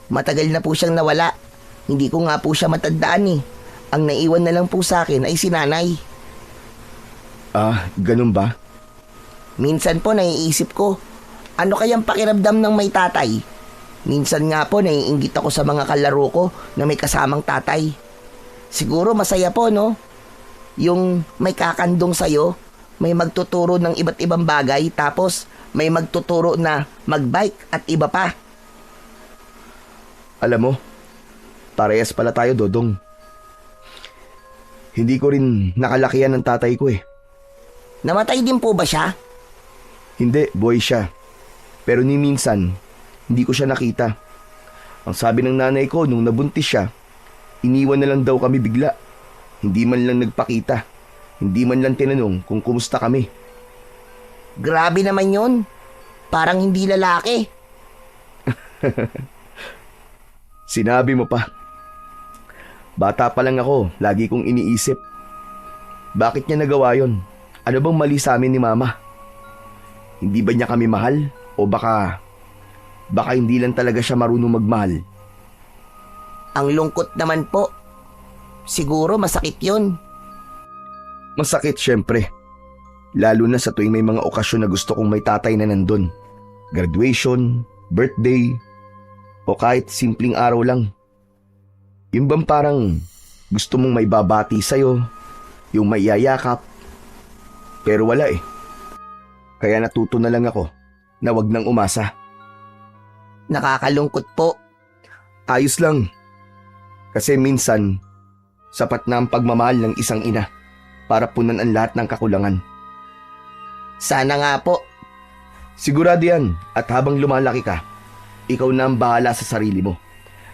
Matagal na po siyang nawala. Hindi ko nga po siya matandaan eh. Ang naiwan na lang po sa akin ay si nanay. Ganun ba? Minsan po naiisip ko, ano kayang pakiramdam ng may tatay? Minsan nga po naiinggit ako sa mga kalaro ko na may kasamang tatay. Siguro masaya po, no? Yung may kakandong sa'yo, may magtuturo ng iba't ibang bagay, tapos may magtuturo na magbike at iba pa. Alam mo, parehas pala tayo, Dodong. Hindi ko rin nakalakihan ng tatay ko eh. Namatay din po ba siya? Hindi, buhay siya. Pero ni minsan, hindi ko siya nakita. Ang sabi ng nanay ko nung nabuntis siya, iniwan na lang daw kami bigla. Hindi man lang nagpakita. Hindi man lang tinanong kung kumusta kami. Grabe naman yun. Parang hindi lalaki. Sinabi mo pa. Bata pa lang ako, lagi kong iniisip. Bakit niya nagawa yon? Ano bang mali sa amin ni Mama? Hindi ba niya kami mahal? O baka hindi lang talaga siya marunong magmahal? Ang lungkot naman po. Siguro masakit yun. Masakit syempre. Lalo na sa tuwing may mga okasyon na gusto kong may tatay na nandun. Graduation, birthday, o kahit simpleng araw lang. Yung bang parang gusto mong may babati sa'yo, yung may yayakap. Pero wala eh. Kaya natuto na lang ako na wag nang umasa. Nakakalungkot po. Ayos lang. Kasi minsan, sapat na ang pagmamahal ng isang ina para punan ang lahat ng kakulangan. Sana nga po. Sigurado yan at habang lumalaki ka, ikaw na ang bahala sa sarili mo.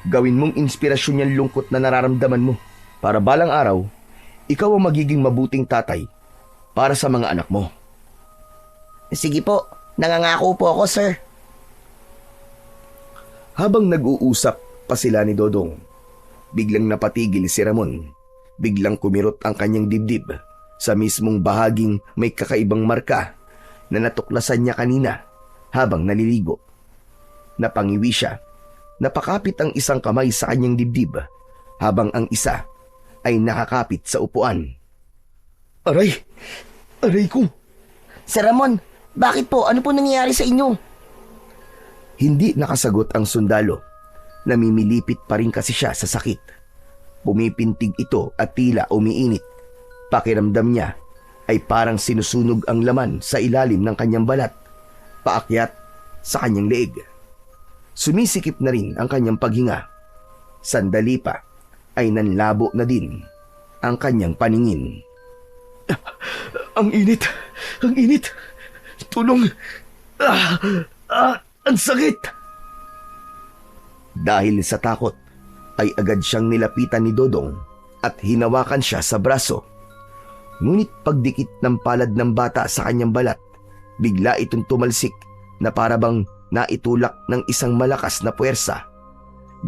Gawin mong inspirasyon yung lungkot na nararamdaman mo para balang araw, ikaw ang magiging mabuting tatay para sa mga anak mo. Sige po, Nangangako po ako, sir. Habang nag-uusap pa sila ni Dodong, biglang napatigil si Ramon. Biglang kumirot ang kanyang dibdib sa mismong bahaging may kakaibang marka na natuklasan niya kanina habang naliligo. Napangiwi siya. Napakapit ang isang kamay sa kanyang dibdib habang ang isa ay nakakapit sa upuan. Aray! Aray ko! Sir Ramon, bakit po? Ano po nangyayari sa inyo? Hindi nakasagot ang sundalo. Namimilipit pa rin kasi siya sa sakit. Pumipintig ito at tila umiinit. Pakiramdam niya ay parang sinusunog ang laman sa ilalim ng kanyang balat, paakyat sa kanyang leeg. Sumisikip na rin ang kanyang paghinga. Sandali pa ay nanlabo na din ang kanyang paningin. Ang init! Ang init! Tulong! Ang sakit! Dahil sa takot, ay agad siyang nilapitan ni Dodong at hinawakan siya sa braso. Ngunit pagdikit ng palad ng bata sa kanyang balat, bigla itong tumalsik na parabang naitulak ng isang malakas na puwersa.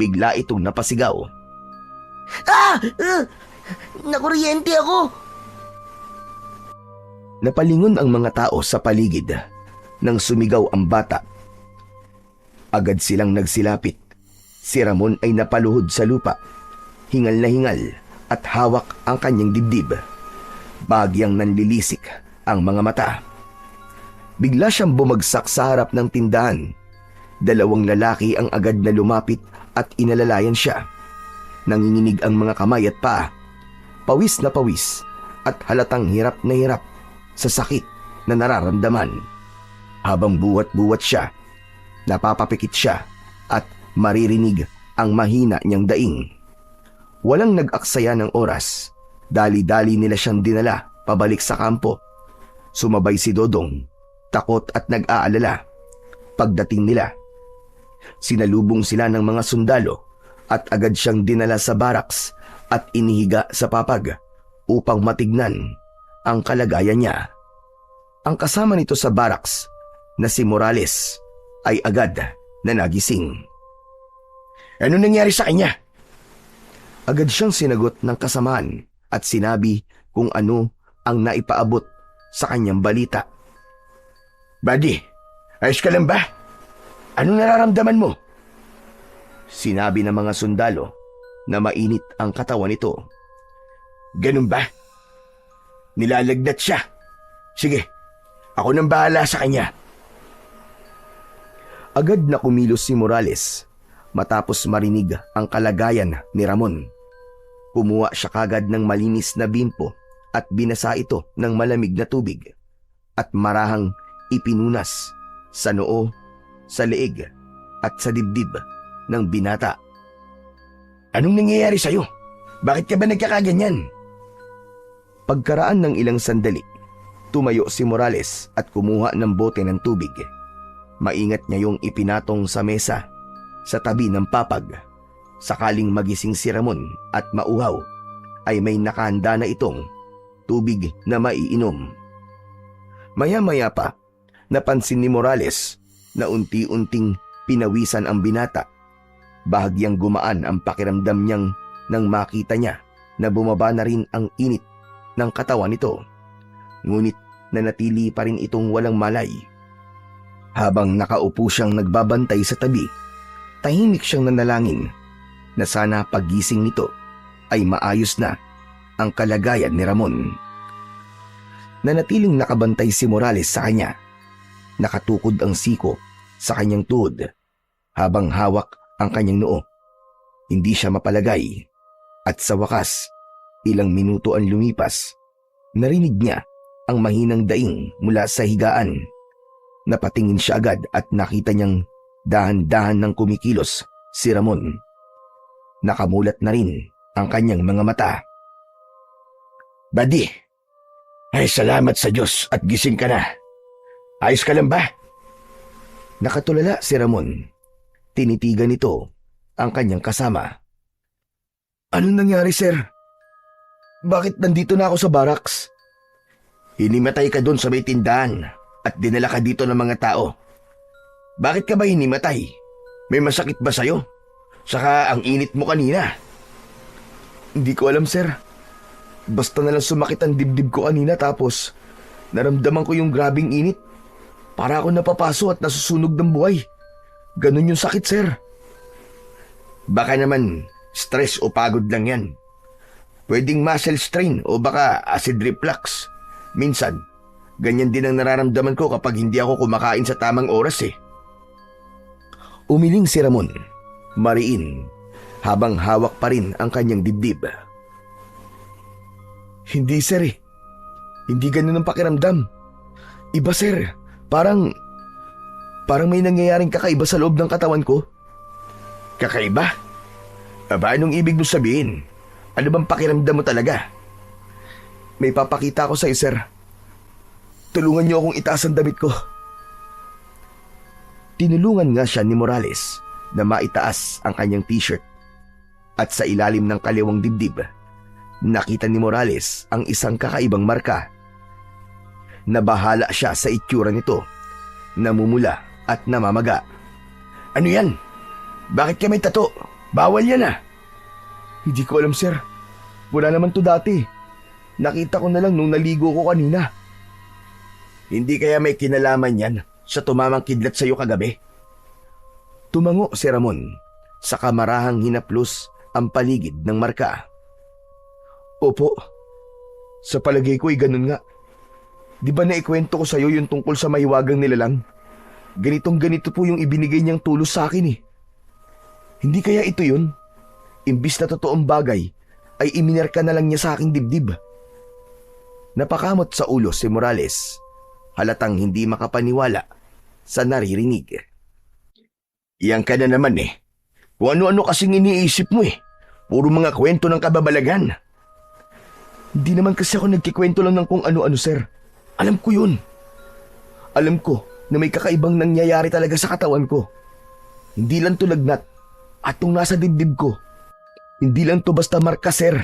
Bigla itong napasigaw. Nakuryente ako! Napalingon ang mga tao sa paligid nang sumigaw ang bata. Agad silang nagsilapit. Si Ramon ay napaluhod sa lupa. Hingal na hingal at hawak ang kanyang dibdib. Bagyang nanlilisik ang mga mata. Bigla siyang bumagsak sa harap ng tindahan. Dalawang lalaki ang agad na lumapit at inalalayan siya. Nanginginig ang mga kamay at paa. Pawis na pawis at halatang hirap na hirap sa sakit na nararamdaman. Habang buwat-buwat siya, napapapikit siya at maririnig ang mahina niyang daing. Walang nag-aksaya ng oras. Dali-dali nila siyang dinala pabalik sa kampo. Sumabay si Dodong, takot at nag-aalala. Pagdating nila, sinalubong sila ng mga sundalo at agad siyang dinala sa baraks at inihiga sa papag upang matignan ang kalagayan niya. Ang kasama nito sa baraks na si Morales ay agad na nagising. Ano nangyari sa kanya? Agad siyang sinagot ng kasamaan at sinabi kung ano ang naipaabot sa kanyang balita. Buddy, ayos ka lang ba? Anong nararamdaman mo? Sinabi ng mga sundalo na mainit ang katawan nito. Ganun ba? Nilalagnat siya. Sige, ako nang bahala sa kanya. Agad na kumilos si Morales matapos marinig ang kalagayan ni Ramon. Kumuha siya kagad ng malinis na bimpo at binasa ito ng malamig na tubig at marahang ipinunas sa noo, sa leeg at sa dibdib ng binata. Anong nangyayari sa'yo? Bakit ka ba nagkakaganyan? Pagkaraan ng ilang sandali, tumayo si Morales at kumuha ng bote ng tubig. Maingat niya yung ipinatong sa mesa sa tabi ng papag. Sakaling magising si Ramon at mauhaw, ay may nakahanda na itong tubig na maiinom. Maya-maya pa, napansin ni Morales na unti-unting pinawisan ang binata. Bahagyang gumaan ang pakiramdam niyang nang makita niya na bumaba na rin ang init ng katawan nito. Ngunit nanatili pa rin itong walang malay. Habang nakaupo siyang nagbabantay sa tabi, tahimik siyang nanalangin na sana paggising nito ay maayos na ang kalagayan ni Ramon. Nanatiling nakabantay si Morales sa kanya. Nakatukod ang siko sa kanyang tuhod habang hawak ang kanyang noo. Hindi siya mapalagay at sa wakas, ilang minuto ang lumipas. Narinig niya ang mahinang daing mula sa higaan. Napatingin siya agad at nakita niyang dahan-dahan ng kumikilos si Ramon. Nakamulat na rin ang kanyang mga mata. Buddy, ay salamat sa Diyos at gising ka na. Ayos ka lang ba? Nakatulala si Ramon. Tinitigan nito ang kanyang kasama. Anong nangyari, sir? Bakit nandito na ako sa barracks? Hinimatay ka doon sa may tindahan at dinala ka dito ng mga tao. Bakit ka ba hinimatay? May masakit ba sa'yo? Saka ang init mo kanina. Hindi ko alam, sir. Basta na lang sumakit ang dibdib ko kanina tapos naramdaman ko yung grabing init. Para ako napapaso at nasusunog ng buhay. Ganun yung sakit, sir. Baka naman stress o pagod lang yan. Pwedeng muscle strain o baka acid reflux. Minsan, ganyan din ang nararamdaman ko kapag hindi ako kumakain sa tamang oras eh. Umiling si Ramon, mariin, habang hawak pa rin ang kanyang dibdib. Hindi, sir eh. Hindi ganun ang pakiramdam. Iba, sir. Parang may nangyayaring kakaiba sa loob ng katawan ko. Kakaiba? Aba, anong ibig mo sabihin? Ano bang pakiramdam mo talaga? May papakita ko sa'yo, sir. Tulungan niyo akong itaas ang damit ko. Tinulungan nga siya ni Morales na maitaas ang kanyang t-shirt. At sa ilalim ng kaliwang dibdib, nakita ni Morales ang isang kakaibang marka. Nabahala siya sa itsura nito, namumula at namamaga. Ano yan? Bakit ka may tato? Bawal yan ah. Hindi ko alam, sir. Wala naman to dati. Nakita ko na lang nung naligo ko kanina. Hindi kaya may kinalaman yan sa tumamang kidlat sa'yo kagabi? Tumango si Ramon sa kamarahang hinaplos ang paligid ng marka. Opo. Sa palagay ko'y ganun nga. Di ba naikwento ko sa'yo yung tungkol sa mahiwagang nilalang? Ganitong ganito po yung ibinigay niyang tulos sa akin eh. Hindi kaya ito yun? Imbis na totoong bagay, ay iminerka na lang niya sa aking dibdib. Napakamot sa ulo si Morales, halatang hindi makapaniwala sa naririnig. Iyan ka na naman eh. Kung ano-ano kasing iniisip mo eh. Puro mga kwento ng kababalagan. Hindi naman kasi ako nagkikwento lang ng kung ano-ano, sir. Alam ko yun. Alam ko na may kakaibang nangyayari talaga sa katawan ko. Hindi lang to lagnat at tong nasa dibdib ko. Hindi lang to basta marka, sir.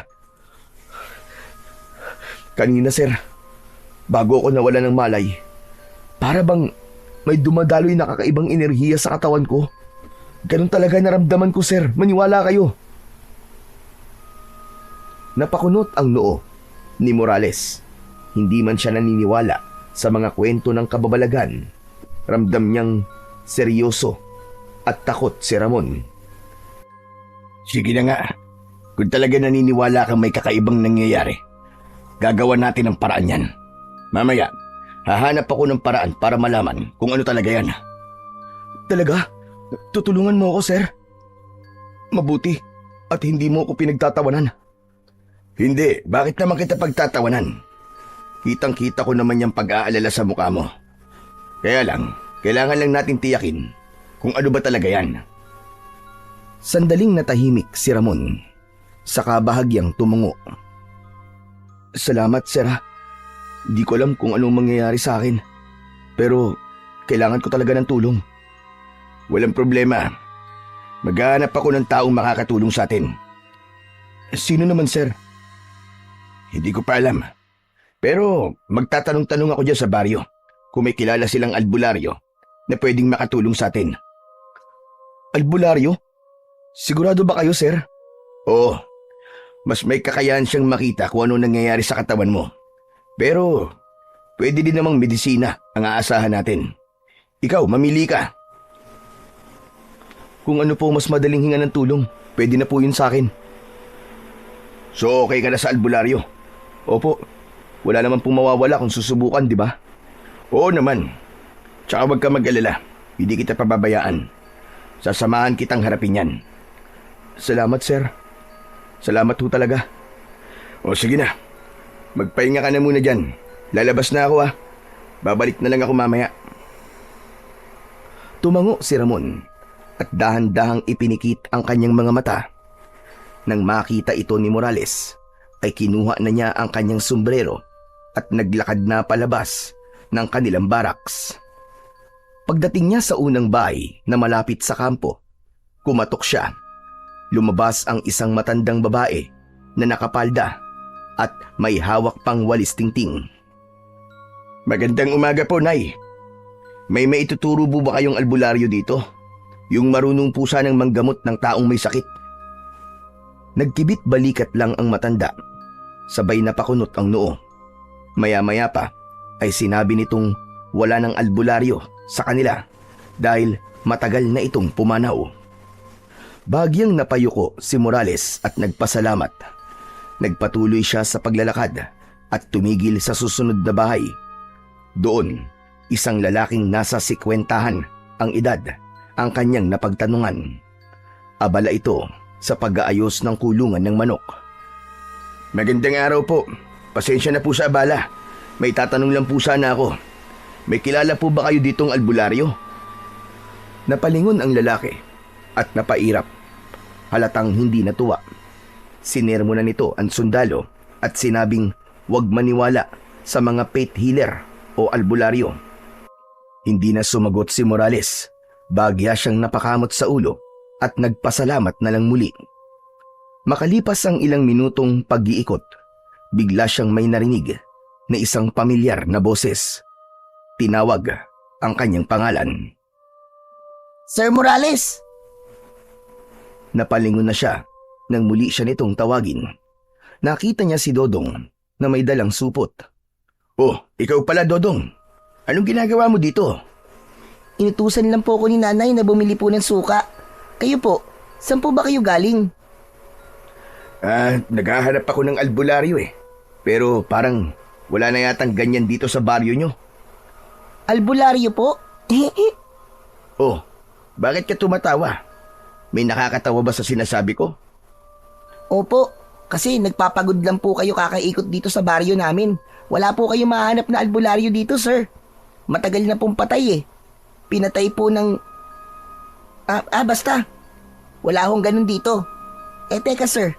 Kanina, sir, bago ako nawala ng malay, para bang may dumadaloy na kakaibang enerhiya sa katawan ko. Ganun talaga naramdaman ko, sir. Maniwala kayo. Napakunot ang noo ni Morales. Hindi man siya naniniwala sa mga kwento ng kababalagan. Ramdam niyang seryoso at takot si Ramon. Sige na nga. Kung talaga naniniwala kang may kakaibang nangyayari, gagawa natin ang paraan yan. Mamaya, hahanap ako ng paraan para malaman kung ano talaga yan. Talaga? Tutulungan mo ako, sir? Mabuti at hindi mo ako pinagtatawanan. Hindi, bakit naman kita pagtatawanan? Kitang-kita ko naman yung pag-aalala sa mukha mo. Kaya lang, kailangan lang natin tiyakin kung ano ba talaga yan. Sandaling natahimik si Ramon, saka bahagyang tumungo. Salamat, sir. Di ko alam kung anong mangyayari sa akin. Pero kailangan ko talaga ng tulong. Walang problema. Maghahanap ako ng taong makakatulong sa atin. Sino naman, sir? Hindi ko pa alam. Pero magtatanong-tanong ako dyan sa baryo kung may kilala silang albularyo na pwedeng makatulong sa atin. Albularyo? Sigurado ba kayo, sir? Oo. Mas may kakayahan siyang makita kung ano nangyayari sa katawan mo. Pero pwede din namang medisina ang aasahan natin. Ikaw, mamili ka. Kung ano po mas madaling hinga ng tulong, pwede na po yun sa akin. So okay ka na sa albularyo? Opo. Wala naman pong mawawala kung susubukan, di ba? Oo naman. Tsaka huwag ka mag-alala. Hindi kita pababayaan. Sasamahan kitang harapin yan. Salamat, sir. Salamat ho talaga. O sige na. Magpahinga ka na muna dyan. Lalabas na ako ah. Babalik na lang ako mamaya. Tumango si Ramon at dahan-dahang ipinikit ang kanyang mga mata. Nang makita ito ni Morales, ay kinuha na niya ang kanyang sombrero at naglakad na palabas ng kanilang baraks. Pagdating niya sa unang bahay na malapit sa kampo, kumatok siya. Lumabas ang isang matandang babae na nakapalda at may hawak pang walis tingting. Magandang umaga po, Nay. May maituturo po ba kayong albularyo dito? Yung marunong po sanang manggamot ng taong may sakit. Nagkibit balikat lang ang matanda. Sabay napakunot ang noo. Maya-maya pa ay sinabi nitong wala ng albularyo sa kanila dahil matagal na itong pumanaw. Bagyang napayuko si Morales at nagpasalamat. Nagpatuloy siya sa paglalakad at tumigil sa susunod na bahay. Doon, isang lalaking nasa 50 ang edad ang kanyang napagtanungan. Abala ito sa pag-aayos ng kulungan ng manok. Magandang araw po. Pasensya na po sa abala. May tatanong lang po sana ako. May kilala po ba kayo ditong albularyo? Napalingon ang lalaki at napairap. Halatang hindi natuwa. Sinermo na nito ang sundalo at sinabing huwag maniwala sa mga faith healer o albularyo. Hindi na sumagot si Morales. Bagya siyang napakamot sa ulo at nagpasalamat na lang muli. Makalipas ang ilang minutong pag-iikot, bigla siyang may narinig na isang pamilyar na boses. Tinawag ang kanyang pangalan. Sir Morales! Napalingon na siya nang muli siya nitong tawagin. Nakita niya si Dodong na may dalang supot. Oh, ikaw pala Dodong. Anong ginagawa mo dito? Inutusan lang po ako ni nanay na bumili po ng suka. Kayo po, saan po ba kayo galing? Naghahanap ako ng albularyo eh. Pero parang wala na yatang ganyan dito sa baryo nyo. Albularyo po? Oh, bakit ka tumatawa? May nakakatawa ba sa sinasabi ko? Opo, kasi nagpapagod lang po kayo kakaikot dito sa baryo namin. Wala po kayo mahanap na albularyo dito, sir. Matagal na pong patay eh. Pinatay po ng... basta. Wala akong ganun dito. Teka sir,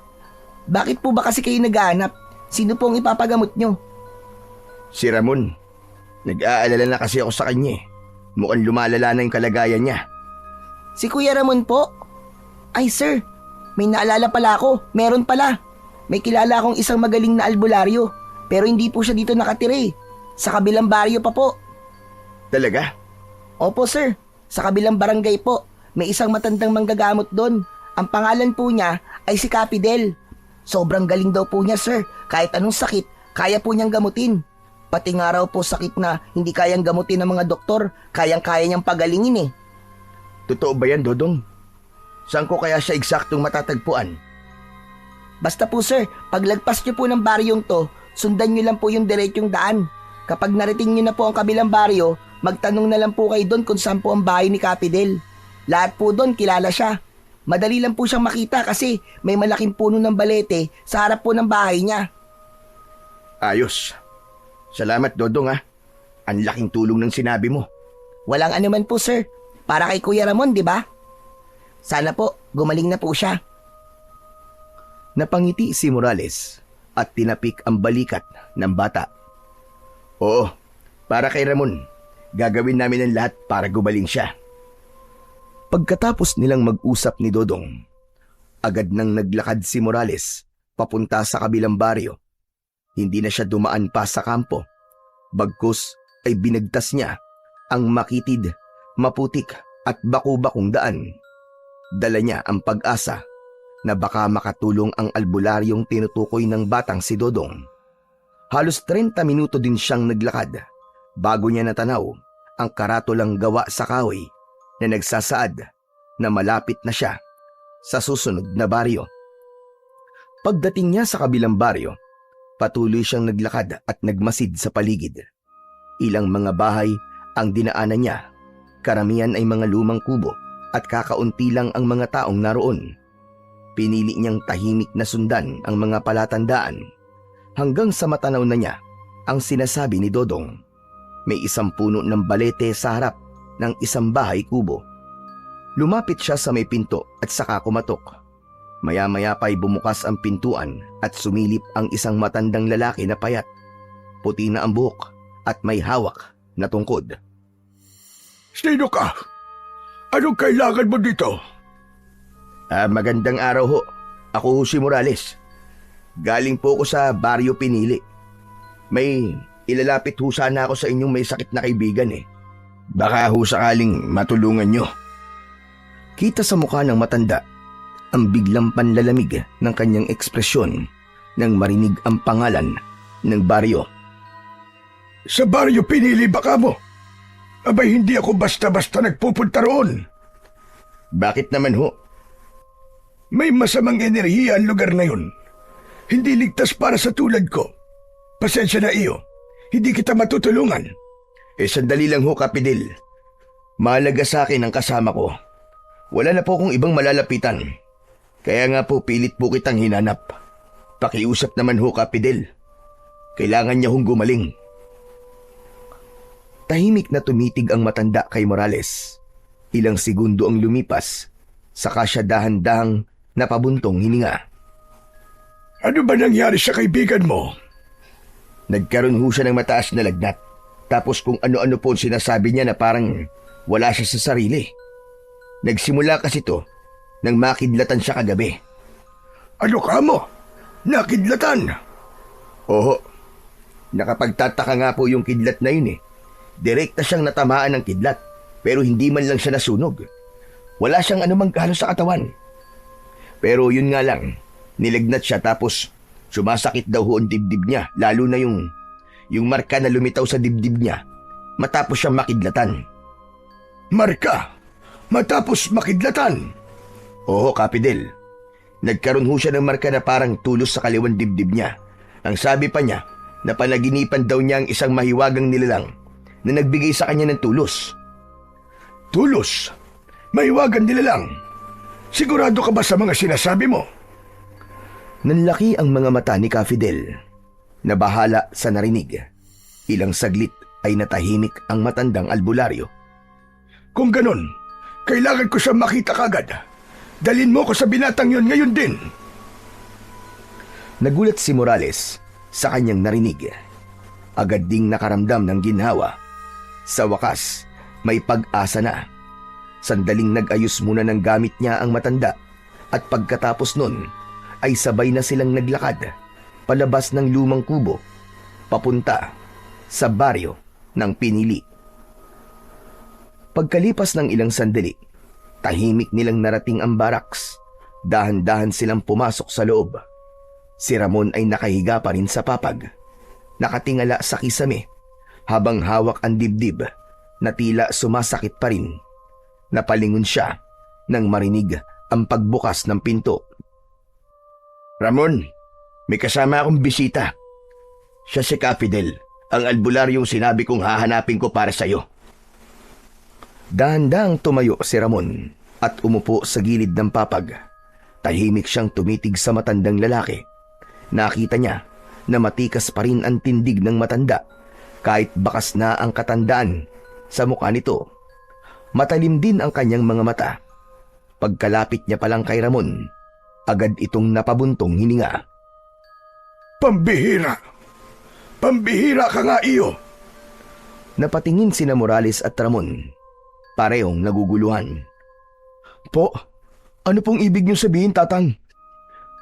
bakit po ba kasi kayo naghahanap? Sino pong ipapagamot nyo? Si Ramon. Nag-aalala na kasi ako sa kanya eh. Mukhang lumalala na yung kalagayan niya. Si Kuya Ramon po? Ay sir, may naalala pala ako. Meron pala. May kilala akong isang magaling na albularyo. Pero hindi po siya dito nakatira eh. Sa kabilang baryo pa po. Talaga? Opo sir, sa kabilang barangay po. May isang matandang manggagamot doon. Ang pangalan po niya ay si Capidel. Sobrang galing daw po niya sir. Kahit anong sakit, kaya po niyang gamutin. Pati nga raw po sakit na hindi kayang gamutin ng mga doktor, kayang-kaya niyang pagalingin eh. Totoo ba yan, Dodong? Saan ko kaya siya eksaktong matatagpuan? Basta po sir, paglagpas niyo po ng baryong to, sundan niyo lang po yung diretsyong daan. Kapag narating niyo na po ang kabilang baryo, magtanong na lang po kayo doon kung saan po ang bahay ni Capidel. Lahat po doon kilala siya. Madali lang po siyang makita kasi may malaking puno ng balete sa harap po ng bahay niya. Ayos. Salamat, Dodong ha. Ang laking tulong ng sinabi mo. Walang anuman po sir. Para kay Kuya Ramon, di ba? Sana po, gumaling na po siya. Napangiti si Morales at tinapik ang balikat ng bata. Oo, para kay Ramon. Gagawin namin ang lahat para gumaling siya. Pagkatapos nilang mag-usap ni Dodong, agad nang naglakad si Morales papunta sa kabilang baryo. Hindi na siya dumaan pa sa kampo. Bagkus ay binagtas niya ang makitid, maputik at baku-bakong daan. Dala niya ang pag-asa na baka makatulong ang albularyong tinutukoy ng batang si Dodong. Halos 30 minuto din siyang naglakad bago niya natanaw ang karatolang gawa sa kahoy na nagsasaad na malapit na siya sa susunod na baryo. Pagdating niya sa kabilang baryo, patuloy siyang naglakad at nagmasid sa paligid. Ilang mga bahay ang dinaanan niya. Karamihan ay mga lumang kubo at kakaunti lang ang mga taong naroon. Pinili niyang tahimik na sundan ang mga palatandaan hanggang sa matanaw na niya ang sinasabi ni Dodong. May isang puno ng balete sa harap ng isang bahay kubo. Lumapit siya sa may pinto at saka kumatok. Maya-maya pa'y bumukas ang pintuan at sumilip ang isang matandang lalaki na payat. Puti na ang buhok at may hawak na tungkod. Sino ka? Anong kailangan mo dito? Magandang araw ho. Ako si Morales. Galing po ako sa Baryo Pinili. May ilalapit ho sana ako sa inyong may sakit na kaibigan eh. Baka ho sakaling matulungan nyo. Kita sa mukha ng matanda ang biglang panlalamig ng kanyang ekspresyon nang marinig ang pangalan ng baryo. Sa baryo pinili baka mo? Abay hindi ako basta-basta nagpupunta roon. Bakit naman ho? May masamang enerhiya ang lugar na yun. Hindi ligtas para sa tulad ko. Pasensya na iyo. Hindi kita matutulungan. Sandali lang ho, Kapidel. Mahalaga sa akin ang kasama ko. Wala na po akong ibang malalapitan. Kaya nga po pilit po kitang hinanap. Pakiusap naman ho, Kapidel. Kailangan niya hong gumaling. Tahimik na tumitig ang matanda kay Morales. Ilang segundo ang lumipas, saka siya dahan-dahang napabuntong hininga. Ano ba nangyari sa kaibigan mo? Nagkaroon ho siya ng mataas na lagnat. Tapos kung ano-ano po sinasabi niya na parang wala siya sa sarili. Nagsimula kasi to nang makidlatan siya kagabi. Ano ka mo? Nakidlatan? Oho, nakapagtataka nga po yung kidlat na yun eh. Direkta siyang natamaan ng kidlat pero hindi man lang siya nasunog. Wala siyang anumang kahalo sa katawan. Pero yun nga lang, nilagnat siya tapos sumasakit daw ho ang dibdib niya, lalo na yung marka na lumitaw sa dibdib niya matapos siyang makidlatan. Marka? Matapos makidlatan? Oo, Kapidel. Nagkaroon ho siya ng marka na parang tulos sa kaliwang dibdib niya. Ang sabi pa niya, napanaginipan daw niya ang isang mahiwagang nilalang na nagbigay sa kanya ng tulos. Tulos? Mahiwagan nila lang. Sigurado ka ba sa mga sinasabi mo? Nanlaki ang mga mata ni Kapidel. Nabahala sa narinig. Ilang saglit ay natahimik ang matandang albularyo. Kung ganon, kailangan ko siya makita kagad. Dalin mo ko sa binatang yon ngayon din. Nagulat si Morales sa kanyang narinig. Agad ding nakaramdam ng ginhawa. Sa wakas, may pag-asa na. Sandaling nag-ayos muna ng gamit niya ang matanda at pagkatapos nun ay sabay na silang naglakad palabas ng lumang kubo papunta sa baryo ng Pinili. Pagkalipas ng ilang sandali, tahimik nilang narating ang baraks. Dahan-dahan silang pumasok sa loob. Si Ramon ay nakahiga pa rin sa papag. Nakatingala sa kisame habang hawak ang dibdib na tila sumasakit pa rin. Napalingon siya nang marinig ang pagbukas ng pinto. Ramon, may kasama akong bisita. Siya si Kapidel, ang albularyong sinabi kong hahanapin ko para sa'yo. Dahan-dahang tumayo si Ramon at umupo sa gilid ng papag. Tahimik siyang tumitig sa matandang lalaki. Nakita niya na matikas pa rin ang tindig ng matanda kahit bakas na ang katandaan sa mukha nito. Matalim din ang kanyang mga mata. Pagkalapit niya palang kay Ramon, agad itong napabuntong hininga. Pambihira! Pambihira ka nga iyo! Napatingin sina Morales at Ramon. Parehong naguguluhan. Po, ano pong ibig niyong sabihin, Tatang?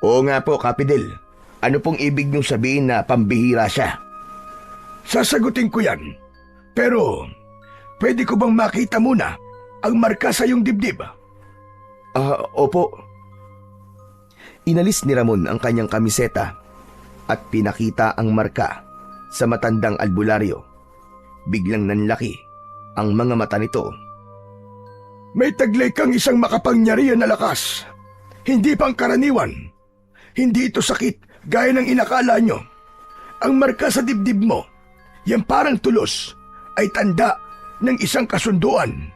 Oo nga po, Kapidel. Ano pong ibig niyong sabihin na pambihira siya? Sasagutin ko yan. Pero, pwede ko bang makita muna ang marka sa iyong dibdib? Opo. Inalis ni Ramon ang kanyang kamiseta at pinakita ang marka sa matandang albularyo. Biglang nanlaki ang mga mata nito. May taglay kang isang makapangyarihan na lakas. Hindi pang karaniwan. Hindi ito sakit gaya ng inakala nyo. Ang marka sa dibdib mo, yan parang tulos, ay tanda ng isang kasunduan.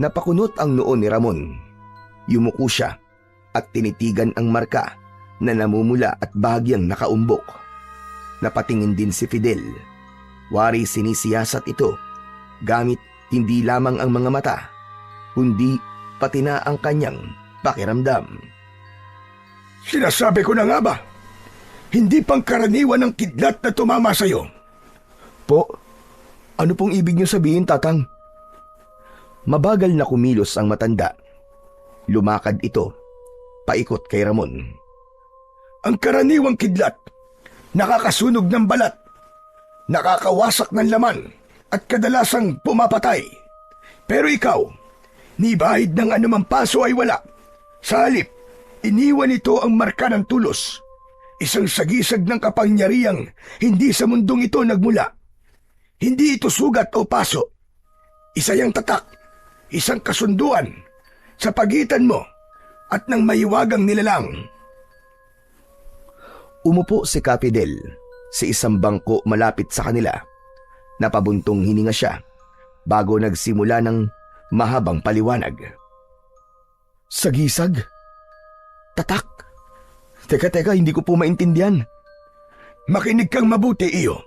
Napakunot ang noo ni Ramon. Yumuko siya at tinitigan ang marka na namumula at bahagyang nakaumbok. Napatingin din si Fidel. Wari sinisiyasat ito gamit hindi lamang ang mga mata, kundi pati na ang kanyang pakiramdam. Sinasabi ko na nga ba? Hindi pang karaniwan ng kidlat na tumama sa'yo. Po, ano pong ibig niyo sabihin, Tatang? Mabagal na kumilos ang matanda. Lumakad ito, paikot kay Ramon. Ang karaniwang kidlat, nakakasunog ng balat, nakakawasak ng laman, at kadalasang pumapatay. Pero ikaw, ni bahid ng anumang paso ay wala. Sa halip, iniwan ito ang marka ng tulos. Isang sagisag ng kapangyarihang hindi sa mundong ito nagmula. Hindi ito sugat o paso. Isa yang tatak, isang kasunduan sa pagitan mo at ng mahiwagang nilalang. Umupo si Capidel sa isang bangko malapit sa kanila. Napabuntong hininga siya bago nagsimula ng mahabang paliwanag. Sagisag? Tatak? Teka, hindi ko po maintindihan. Makinig kang mabuti, iyo.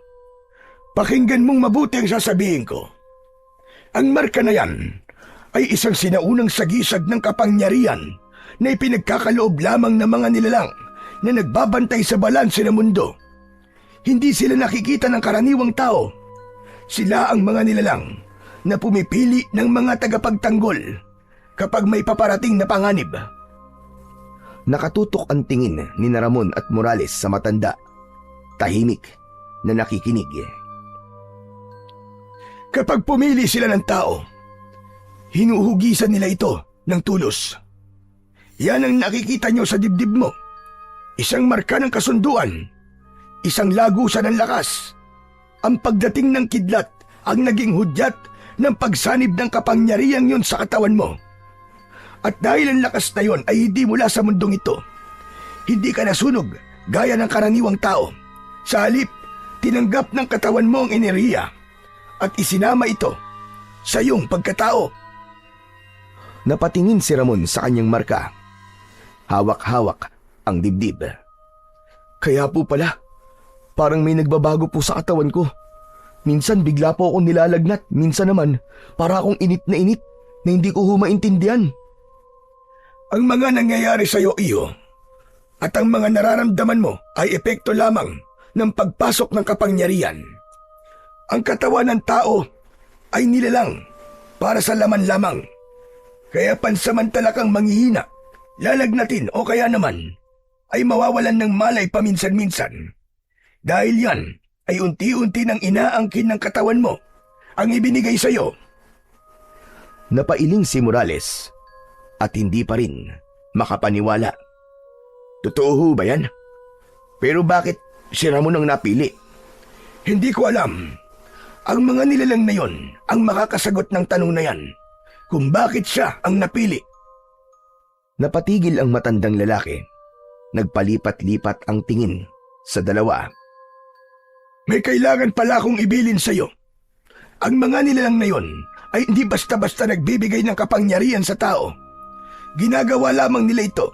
Pakinggan mong mabuti ang sasabihin ko. Ang marka na yan ay isang sinaunang sagisag ng kapangyarihan na ipinagkakaloob lamang ng mga nilalang na nagbabantay sa balanse ng mundo. Hindi sila nakikita ng karaniwang tao. Sila ang mga nilalang na pumipili ng mga tagapagtanggol kapag may paparating na panganib. Nakatutok ang tingin ni Ramon at Morales sa matanda. Tahimik na nakikinig. Kapag pumili sila ng tao, hinuhugisan nila ito ng tulos. Yan ang nakikita nyo sa dibdib mo. Isang marka ng kasunduan, isang lagusan ng lakas. Ang pagdating ng kidlat ang naging hudyat ng pagsanib ng kapangyarihang yon sa katawan mo. At dahil ang lakas na yon ay hindi mula sa mundong ito, hindi ka nasunog gaya ng karaniwang tao. Sa halip, tinanggap ng katawan mo ang enerhiya at isinama ito sa iyong pagkatao. Napatingin si Ramon sa kanyang marka. Hawak-hawak ang dibdib. Kaya po pala, parang may nagbabago po sa katawan ko. Minsan bigla po akong nilalagnat, minsan naman para akong init na hindi ko humaintindihan. Ang mga nangyayari sa iyo, iyo, at ang mga nararamdaman mo ay epekto lamang ng pagpasok ng kapangyarihan. Ang katawan ng tao ay nilalang para sa laman lamang. Kaya pansamantala kang manghihina, lalagnatin o kaya naman ay mawawalan ng malay paminsan-minsan. Dahil yan ay unti-unti nang inaangkin ng katawan mo ang ibinigay sa iyo. Napailing si Morales at hindi pa rin makapaniwala. Totoo ho ba yan? Pero bakit si Ramon ang napili? Hindi ko alam. Ang mga nilalang na yon ang makakasagot ng tanong na yan kung bakit siya ang napili. Napatigil ang matandang lalaki. Nagpalipat-lipat ang tingin sa dalawa. May kailangan pala akong ibilin sa iyo. Ang mga nilalang na yon ay hindi basta-basta nagbibigay ng kapangyarihan sa tao. Ginagawa lamang nila ito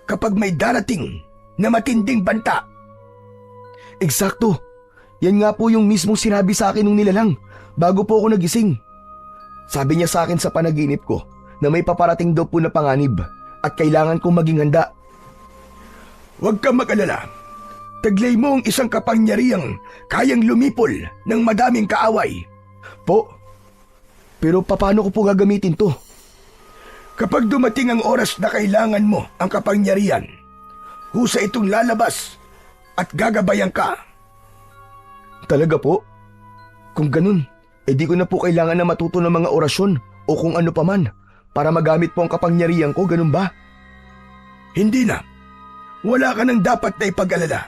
kapag may darating na matinding banta. Eksakto. Yan nga po yung mismong sinabi sa akin ng nilalang bago po ako nagising. Sabi niya sa akin sa panaginip ko na may paparating daw po na panganib at kailangan kong maging handa. Huwag kang mag-alala. Taglay mo ang isang kapangyarihang kayang lumipol ng madaming kaaway. Po? Pero paano ko po gagamitin to? Kapag dumating ang oras na kailangan mo ang kapangyarihan, husa itong lalabas at gagabayan ka. Talaga po? Kung ganun, di ko na po kailangan na matuto ng mga orasyon o kung ano paman para magamit po ang kapangyarihan ko, ganun ba? Hindi na. Wala ka nang dapat na ipag-alala.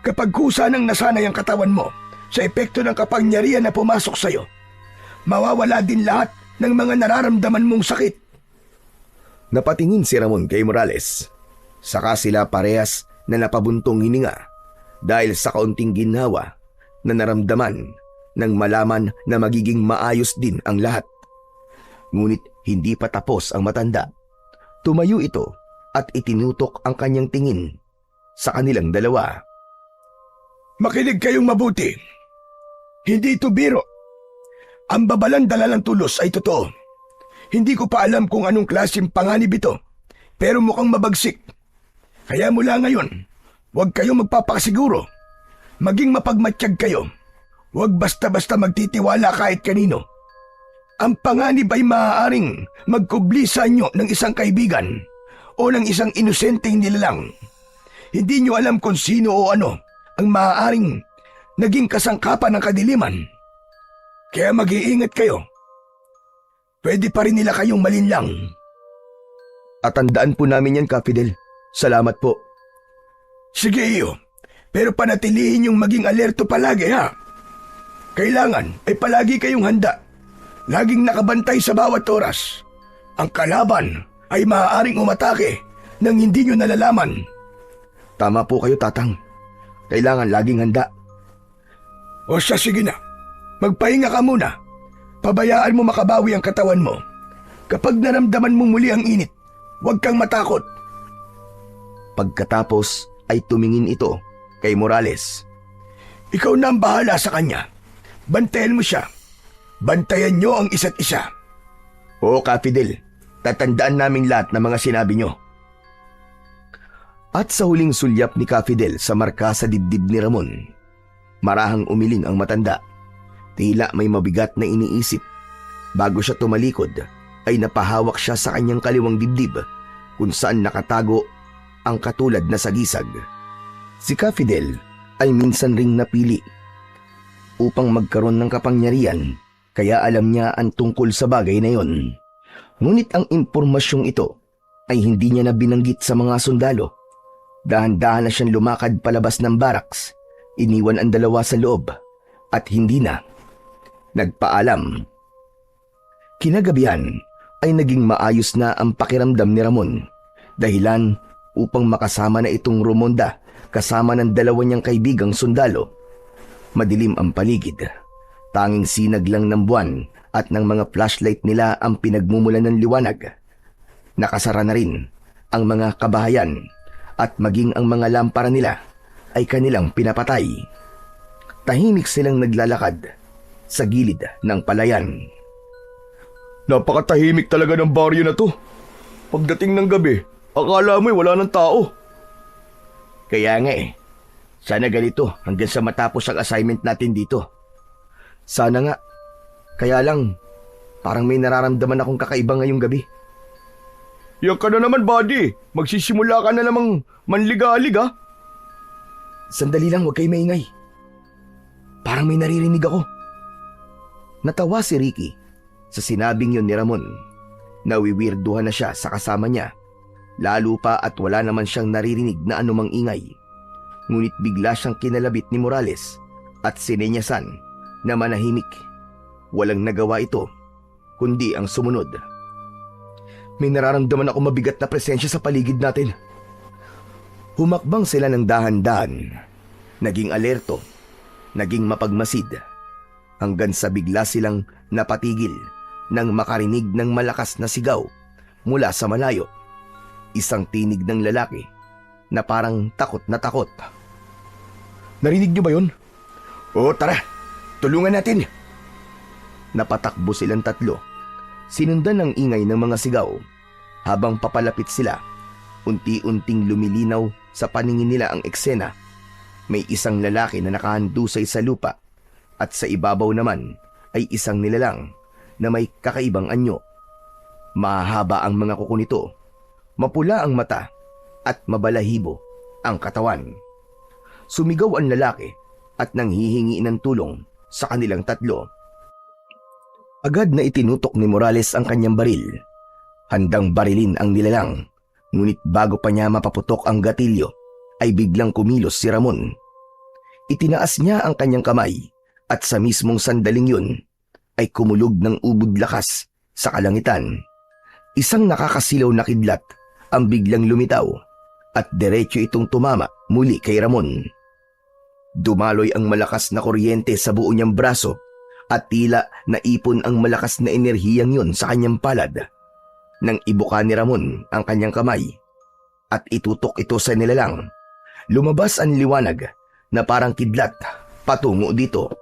Kapag kusa nang nasanay ang katawan mo sa epekto ng kapangyarihan na pumasok sa'yo, mawawala din lahat ng mga nararamdaman mong sakit. Napatingin si Ramon kay Morales. Saka sila parehas na napabuntong hininga dahil sa kaunting ginhawa na naramdaman nang malaman na magiging maayos din ang lahat. Ngunit hindi pa tapos ang matanda. Tumayo ito at itinutok ang kanyang tingin sa kanilang dalawa. Makinig kayong mabuti. Hindi ito biro. Ang babalandala ng tulos ay totoo. Hindi ko pa alam kung anong klaseng panganib ito, pero mukhang mabagsik. Kaya mula ngayon, huwag kayong magpapakasiguro. Maging mapagmatsyag kayo. Huwag basta-basta magtitiwala kahit kanino. Ang panganib ay maaaring magkubli sa inyo ng isang kaibigan o ng isang inosenteng nilalang. Hindi nyo alam kung sino o ano ang maaaring naging kasangkapan ng kadiliman. Kaya mag-iingat kayo. Pwede pa rin nila kayong malinlang. At tandaan po namin yan, Ka-Fidel. Salamat po. Sige iyo, pero panatilihin yung maging alerto palagi ha. Kailangan ay palagi kayong handa. Laging nakabantay sa bawat oras. Ang kalaban ay maaaring umatake nang hindi nyo nalalaman. Tama po kayo, Tatang. Kailangan laging handa. O siya, sige na. Magpahinga ka muna. Pabayaan mo makabawi ang katawan mo. Kapag naramdaman mo muli ang init, huwag kang matakot. Pagkatapos ay tumingin ito kay Morales. Ikaw na ang bahala sa kanya. Bantayan mo siya. Bantayan nyo ang isa't isa. Oo, Ka-Fidel. Tatandaan namin lahat ng mga sinabi nyo. At sa huling sulyap ni Ka-Fidel sa marka sa dibdib ni Ramon, marahang umiling ang matanda. Tila may mabigat na iniisip. Bago siya tumalikod, ay napahawak siya sa kanyang kaliwang dibdib kung saan nakatago ang katulad na sagisag. Si Ka-Fidel ay minsan ring napili upang magkaroon ng kapangyarihan, kaya alam niya ang tungkol sa bagay na yon. Ngunit ang impormasyong ito ay hindi niya na binanggit sa mga sundalo. Dahan-dahan na siyang lumakad palabas ng barracks, iniwan ang dalawa sa loob at hindi na nagpaalam. Kinagabihan ay naging maayos na ang pakiramdam ni Ramon, dahilan upang makasama na itong rumonda kasama ng dalawa niyang kaibigang sundalo. Madilim ang paligid, tanging sinag lang ng buwan at ng mga flashlight nila ang pinagmumulan ng liwanag. Nakasara na rin ang mga kabahayan at maging ang mga lampara nila ay kanilang pinapatay. Tahimik silang naglalakad sa gilid ng palayan. Napakatahimik talaga ng baryo na to. Pagdating ng gabi, akala mo'y wala ng tao. Kaya nga sana ganito hanggang sa matapos ang assignment natin dito. Sana nga. Kaya lang, parang may nararamdaman akong kakaiba ngayong gabi. Yan ka na naman, buddy. Magsisimula ka na namang manligalig, ha? Sandali lang, huwag kayo maingay. Parang may naririnig ako. Natawa si Ricky sa sinabing yun ni Ramon. Nawiwirduhan na siya sa kasama niya. Lalo pa at wala naman siyang naririnig na anumang ingay. Ngunit bigla siyang kinalabit ni Morales at sinenyasan na manahimik. Walang nagawa ito, kundi ang sumunod. May nararamdaman ako mabigat na presensya sa paligid natin. Humakbang sila ng dahan-dahan. Naging alerto, naging mapagmasid. Hanggang sa bigla silang napatigil nang makarinig ng malakas na sigaw mula sa malayo. Isang tinig ng lalaki na parang takot na takot. Narinig niyo ba yun? Oo, tara. Tulungan natin. Napatakbo silang tatlo. Sinundan ng ingay ng mga sigaw. Habang papalapit sila, unti-unting lumilinaw sa paningin nila ang eksena. May isang lalaki na nakahandusay sa lupa at sa ibabaw naman ay isang nilalang na may kakaibang anyo. Mahahaba ang mga kuko nito, mapula ang mata at mabalahibo ang katawan. Sumigaw ang lalaki at nanghihingi ng tulong sa kanilang tatlo. Agad na itinutok ni Morales ang kanyang baril. Handang barilin ang nilalang, ngunit bago pa niya mapaputok ang gatilyo, ay biglang kumilos si Ramon. Itinaas niya ang kanyang kamay at sa mismong sandaling yun ay kumulog ng ubod lakas sa kalangitan. Isang nakakasilaw na kidlat ang biglang lumitaw at diretso itong tumama muli kay Ramon. Dumaloy ang malakas na kuryente sa buo niyang braso at tila naipon ang malakas na enerhiyang yun sa kanyang palad. Nang ibuka ni Ramon ang kanyang kamay at itutok ito sa nilalang, lumabas ang liwanag na parang kidlat patungo dito.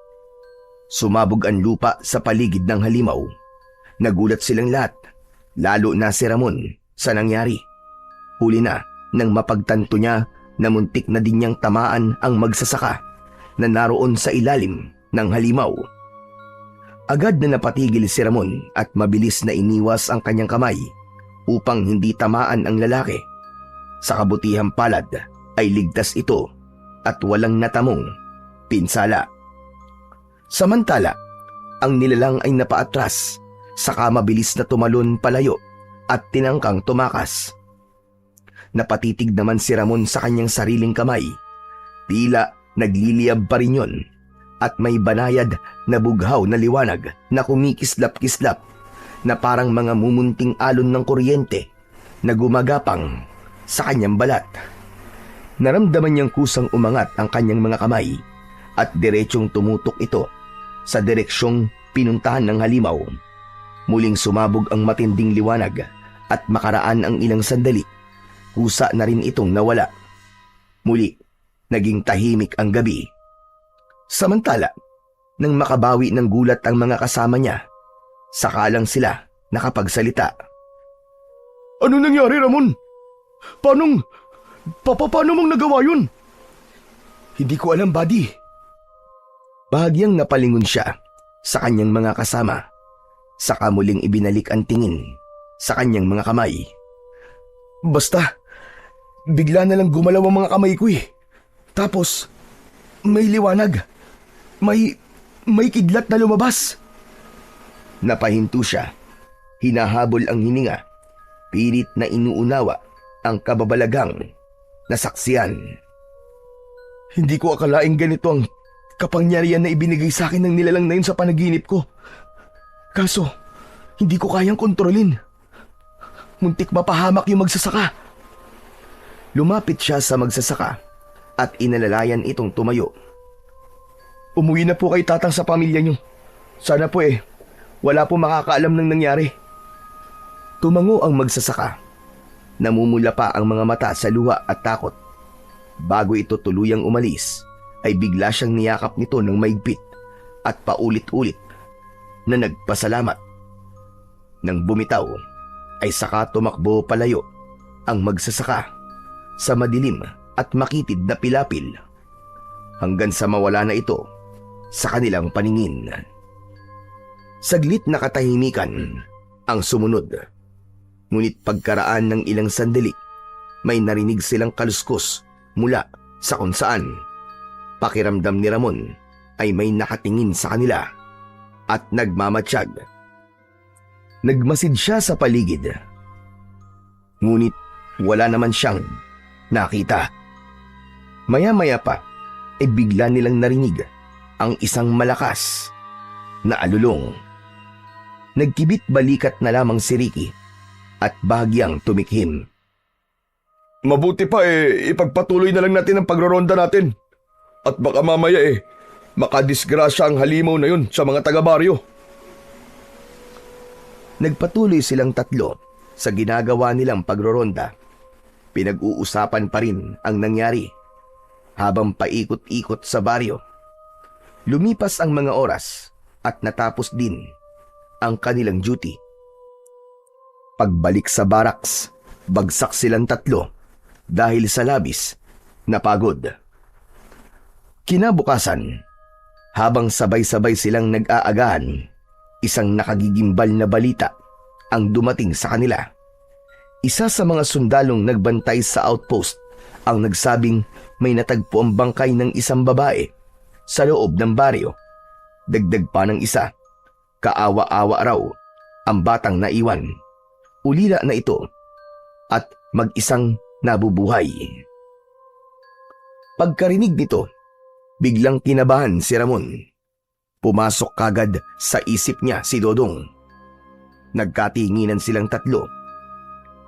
Sumabog ang lupa sa paligid ng halimaw. Nagulat silang lahat, lalo na si Ramon sa nangyari. Huli na nang mapagtanto niya na muntik na din niyang tamaan ang magsasaka na naroon sa ilalim ng halimaw. Agad na napatigil si Ramon at mabilis na iniwas ang kanyang kamay upang hindi tamaan ang lalaki. Sa kabutihang palad ay ligtas ito at walang natamong pinsala. Samantala, ang nilalang ay napaatras, saka mabilis na tumalon palayo at tinangkang tumakas. Napatitig naman si Ramon sa kanyang sariling kamay. Tila nagliliyab pa rin yun at may banayad na bughaw na liwanag na kumikislap-kislap na parang mga mumunting alon ng kuryente na gumagapang sa kanyang balat. Naramdaman niyang kusang umangat ang kanyang mga kamay at diretsong tumutok ito sa direksyong pinuntahan ng halimaw. Muling sumabog ang matinding liwanag at makaraan ang ilang sandali, kusa na rin itong nawala. Muli, naging tahimik ang gabi. Samantala, nang makabawi ng gulat ang mga kasama niya, saka lang sila nakapagsalita. Ano nangyari, Ramon? Paano mong nagawa yun? Hindi ko alam, buddy. Bahagyang napalingon siya sa kanyang mga kasama, saka muling ibinalik ang tingin sa kanyang mga kamay. Basta, bigla na lang gumalaw ang mga kamay ko eh. Tapos, may liwanag. May kidlat na lumabas. Napahinto siya. Hinahabol ang hininga. Pilit na inuunawa ang kababalagang nasaksiyan. Hindi ko akalaing ganito ang kapangyarihan na ibinigay sa akin ng nilalang na yun sa panaginip ko. Kaso, hindi ko kayang kontrolin. Muntik mapahamak yung magsasaka. Lumapit siya sa magsasaka at inalalayan itong tumayo. Umuwi na po kay tatang sa pamilya niyo. Sana po wala po makakaalam ng nangyari. Tumango ang magsasaka. Namumula pa ang mga mata sa luha at takot. Bago ito tuluyang umalis, ay bigla siyang niyakap nito ng maigpit at paulit-ulit na nagpasalamat. Nang bumitaw, ay saka tumakbo palayo ang magsasaka sa madilim at makitid na pilapil hanggang sa mawala na ito sa kanilang paningin. Saglit na katahimikan ang sumunod. Ngunit pagkaraan ng ilang sandali, may narinig silang kaluskos mula sa kung saan. Pakiramdam ni Ramon ay may nakatingin sa kanila at nagmamatsyag. Nagmasid siya sa paligid. Ngunit wala naman siyang nakita. Maya-maya pa ay bigla nilang narinig ang isang malakas na alulong. Nagkibit balikat na lamang si Ricky at bahagyang tumikhim. Mabuti pa ipagpatuloy na lang natin ang pagroronda natin. At baka mamaya makadisgrasya ang halimaw na yun sa mga taga-baryo. Nagpatuloy silang tatlo sa ginagawa nilang pagroronda. Pinag-uusapan pa rin ang nangyari habang paikot-ikot sa baryo. Lumipas ang mga oras at natapos din ang kanilang duty. Pagbalik sa barracks, bagsak silang tatlo dahil sa labis na pagod. Kinabukasan, habang sabay-sabay silang nag-aagahan, isang nakagigimbal na balita ang dumating sa kanila. Isa sa mga sundalong nagbantay sa outpost ang nagsabing may natagpo ang bangkay ng isang babae sa loob ng baryo. Dagdag pa ng isa, kaawa-awa raw ang batang naiwan. Ulila na ito at mag-isang nabubuhay. Pagkarinig nito, biglang kinabahan si Ramon. Pumasok kagad sa isip niya si Dodong. Nagkatinginan silang tatlo.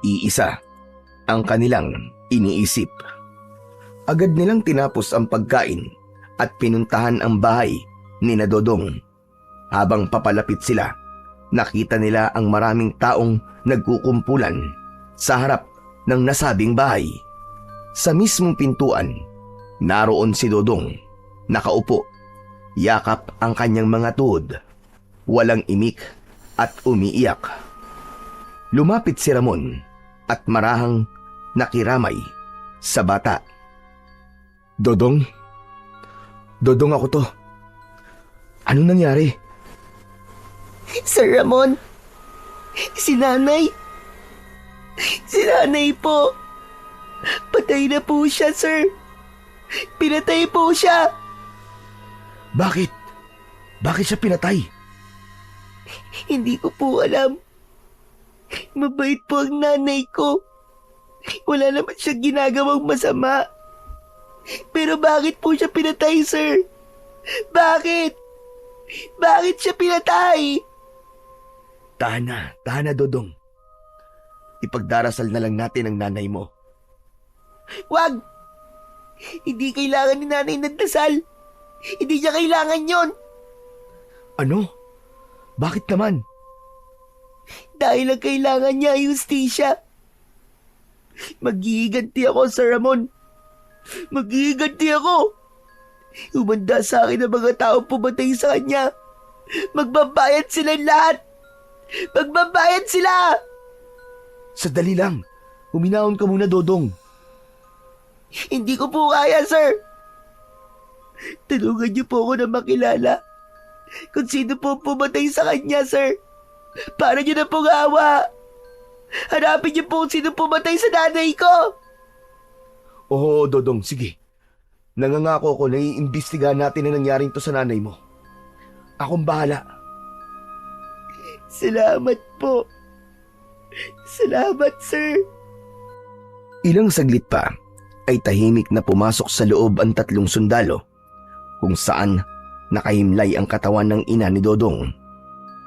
Iisa ang kanilang iniisip. Agad nilang tinapos ang pagkain at pinuntahan ang bahay ni na Dodong. Habang papalapit sila, nakita nila ang maraming taong nagkukumpulan sa harap ng nasabing bahay. Sa mismong pintuan, naroon si Dodong, nakaupo, yakap ang kanyang mga tuhod, walang imik at umiiyak. Lumapit si Ramon at marahang nakiramay sa bata. Dodong? Dodong ako to. Anong nangyari? Sir Ramon, si nanay po. Patay na po siya, sir. Pinatay po siya. Bakit? Bakit siya pinatay? Hindi ko po alam. Mabait po ang nanay ko. Wala naman siya ginagawang masama. Pero bakit po siya pinatay, sir? Bakit? Bakit siya pinatay? Tahan na, Dodong. Ipagdarasal na lang natin ang nanay mo. Wag! Hindi kailangan ni nanay nagdasal. Hindi niya kailangan yon. Ano? Bakit naman? Dahil ang kailangan niya ay justisya. Maghihiganti ako, Sir Ramon. Maghihiganti ako. Umanda sa akin ang mga tao pumatay sa kanya. Magbabayad sila lahat. Magbabayad sila! Sadali lang. Huminahon ka muna, Dodong. Hindi ko po kaya, sir. Tulungan niyo po ako na makilala kung sino po pumatay sa kanya, sir. Para niyo na pong awa. Hanapin niyo po kung sino pumatay sa nanay ko. Oo, Dodong, sige. Nangangako ko na iimbestigahan natin ang nangyaring to sa nanay mo. Akong bahala. Salamat po. Salamat, sir. Ilang saglit pa ay tahimik na pumasok sa loob ang 3 sundalo kung saan nakahimlay ang katawan ng ina ni Dodong.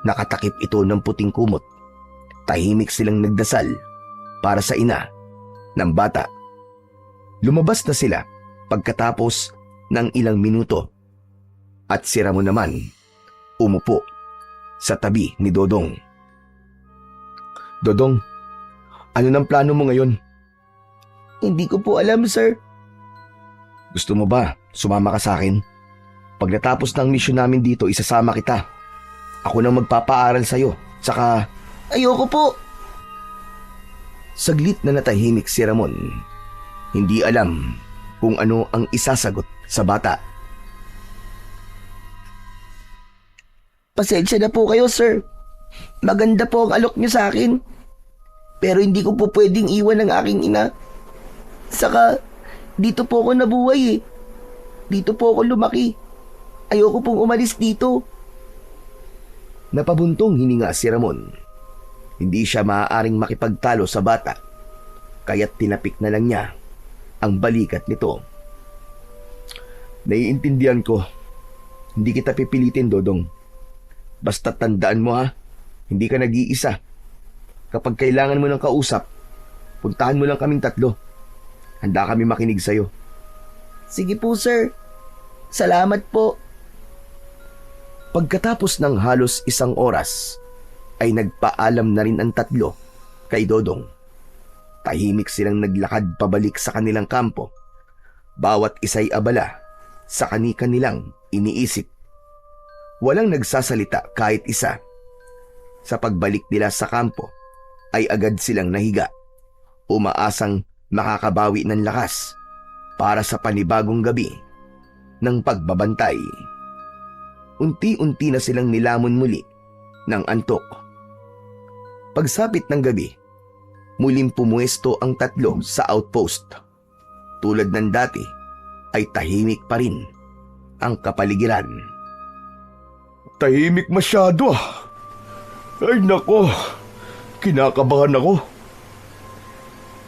Nakatakip ito ng puting kumot. Tahimik silang nagdasal para sa ina ng bata. Lumabas na sila pagkatapos ng ilang minuto at si Ramon naman umupo sa tabi ni Dodong. Dodong, ano ng plano mo ngayon? Hindi ko po alam, sir. Gusto mo ba sumama ka sa akin? Pag natapos ng misyon namin dito, isasama kita. Ako nang magpapaaral sa'yo. Saka, Ayoko po. saglit na natahimik si Ramon. Hindi alam kung ano ang isasagot sa bata. Pasensya na po kayo, sir. Maganda po ang alok niyo sa akin. Pero hindi ko po pwedeng iwan ang aking ina. Saka, dito po ako nabuhay eh. Dito po ako lumaki. Ayoko pong umalis dito. Napabuntong hininga si Ramon. Hindi siya maaaring makipagtalo sa bata, kaya't tinapik na lang niya ang balikat nito. Naiintindihan ko. Hindi kita pipilitin, Dodong. Basta tandaan mo ha, hindi ka nag-iisa. Kapag kailangan mo ng kausap, puntahan mo lang kaming 3. Handa kami makinig sa'yo. Sige po, sir. Salamat po. Pagkatapos ng halos 1 oras, ay nagpaalam na rin ang 3 kay Dodong. Tahimik silang naglakad pabalik sa kanilang kampo. Bawat isa'y abala sa kani-kanilang iniisip. Walang nagsasalita kahit isa. Sa pagbalik nila sa kampo, ay agad silang nahiga, umaasang makakabawi ng lakas para sa panibagong gabi ng pagbabantay. Unti-unti na silang nilamon muli ng antok. Pagsapit ng gabi, muling pumuesto ang 3 sa outpost. Tulad ng dati, ay tahimik pa rin ang kapaligiran. Tahimik masyado ah. Ay nako, kinakabahan ako.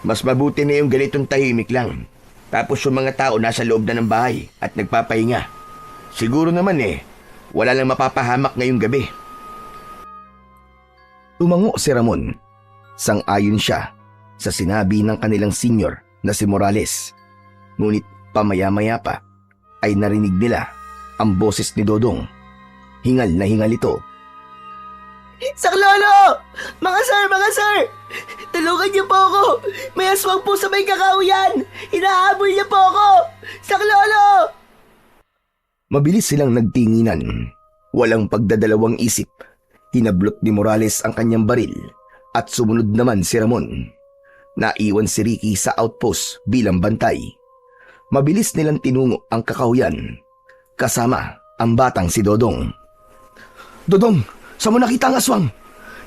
Mas mabuti na yung ganitong tahimik lang. Tapos yung mga tao nasa loob na ng bahay at nagpapahinga. Siguro naman wala lang mapapahamak ngayong gabi. Tumango si Ramon. Sang-ayon siya sa sinabi ng kanilang senior na si Morales. Ngunit pamaya-maya pa ay narinig nila ang boses ni Dodong. Hingal na hingal ito. Saklolo! Mga sir! Tulungan niyo po ako! May aswang po sa may kakahuyan! Hinahabol niyo po ako! Saklolo! Mabilis silang nagtinginan. Walang pagdadalawang isip. Hinablot ni Morales ang kanyang baril at sumunod naman si Ramon. Naiwan si Ricky sa outpost bilang bantay. Mabilis nilang tinungo ang kakahuyan kasama ang batang si Dodong. Dodong, saan mo nakita ang aswang?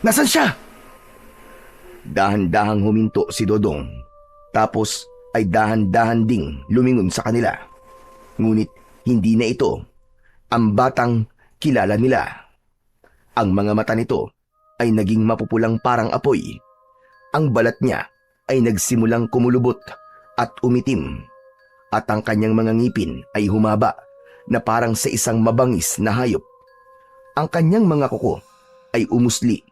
Nasaan siya? Dahan-dahang huminto si Dodong. Tapos ay dahan-dahan ding lumingon sa kanila. Ngunit hindi na ito ang batang kilala nila. Ang mga mata nito ay naging mapupulang parang apoy. Ang balat niya ay nagsimulang kumulubot at umitim. At ang kanyang mga ngipin ay humaba na parang sa isang mabangis na hayop. Ang kanyang mga kuko ay umusli.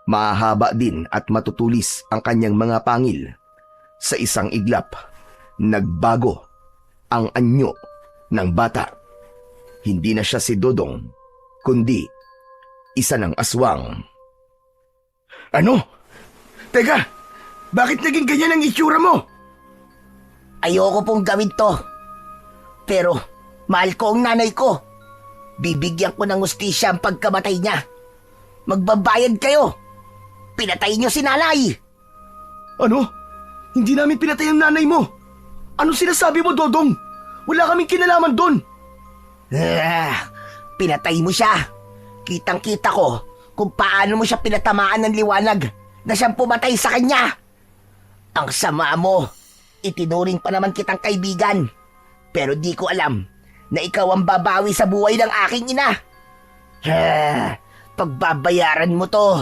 Mahahaba din at matutulis ang kanyang mga pangil. Sa isang iglap, nagbago ang anyo ng bata. Hindi na siya si Dodong, kundi isa ng aswang. Ano? Teka, bakit naging ganyan ang itsura mo? Ayoko pong gawin to. Pero mahal ko ang nanay ko. Bibigyan ko ng hustisya ang pagkamatay niya. Magbabayad kayo. Pinatay niyo si nanay. Ano? Hindi namin pinatay ang nanay mo. Ano sinasabi mo, Dodong? Wala kaming kinalaman doon. Pinatay mo siya. Kitang-kita ko kung paano mo siya pinatamaan ng liwanag na siyang pumatay sa kanya. Ang sama mo. Itinuring pa naman kitang kaibigan. Pero di ko alam na ikaw ang babawi sa buhay ng aking ina. Pagbabayaran mo to.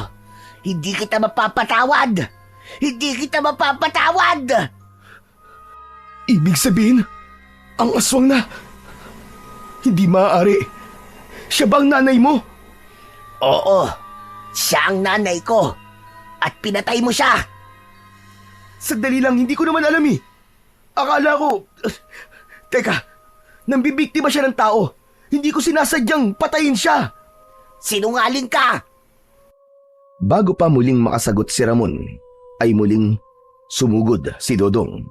Hindi kita mapapatawad. Hindi kita mapapatawad. Ibig sabihin, ang aswang na... Hindi maaari. Siya ba ang nanay mo? Oo, siya ang nanay ko. At pinatay mo siya. Sandali lang, hindi ko naman alam eh. Akala ko... Teka, nambibiktima siya ng tao. Hindi ko sinasadyang patayin siya. Sinungaling ka. Bago pa muling makasagot si Ramon, ay muling sumugod si Dodong.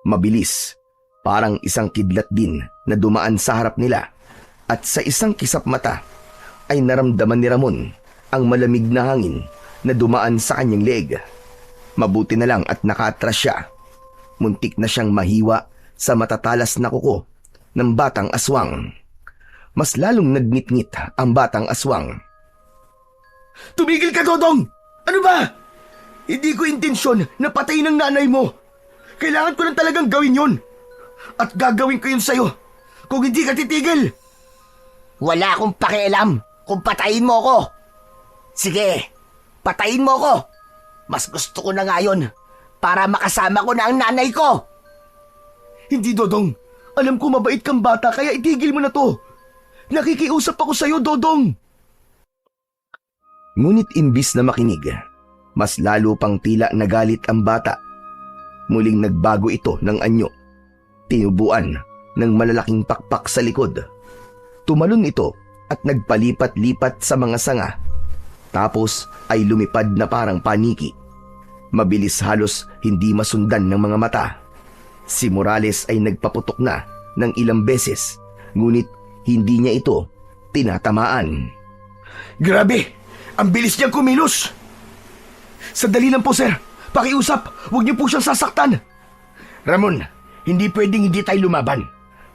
Mabilis, parang isang kidlat din na dumaan sa harap nila, at sa isang kisap mata ay naramdaman ni Ramon ang malamig na hangin na dumaan sa kanyang leeg. Mabuti na lang at nakaatras siya. Muntik na siyang mahiwa sa matatalas na kuko ng batang aswang. Mas lalong nagngit-ngit ang batang aswang. Tumigil ka, Dodong! Ano ba? Hindi ko intensyon na patayin ang nanay mo. Kailangan ko lang talagang gawin yun. At gagawin ko yun sa'yo kung hindi ka titigil. Wala akong pakialam kung patayin mo ko. Sige, patayin mo ko. Mas gusto ko na ngayon para makasama ko na ang nanay ko. Hindi, Dodong. Alam ko mabait kang bata kaya itigil mo na to. Nakikiusap ako sa'yo, Dodong. Ngunit imbis na makinig, mas lalo pang tila nagalit ang bata. Muling nagbago ito ng anyo. Tinubuan ng malalaking pakpak sa likod. Tumalon ito at nagpalipat-lipat sa mga sanga. Tapos ay lumipad na parang paniki. Mabilis, halos hindi masundan ng mga mata. Si Morales ay nagpaputok na ng ilang beses, ngunit hindi niya ito tinatamaan. Grabe! Ang bilis niyang kumilos! Sandali lang po, sir. Pakiusap, huwag niyo po siyang sasaktan. Ramon, hindi pwedeng hindi tayo lumaban.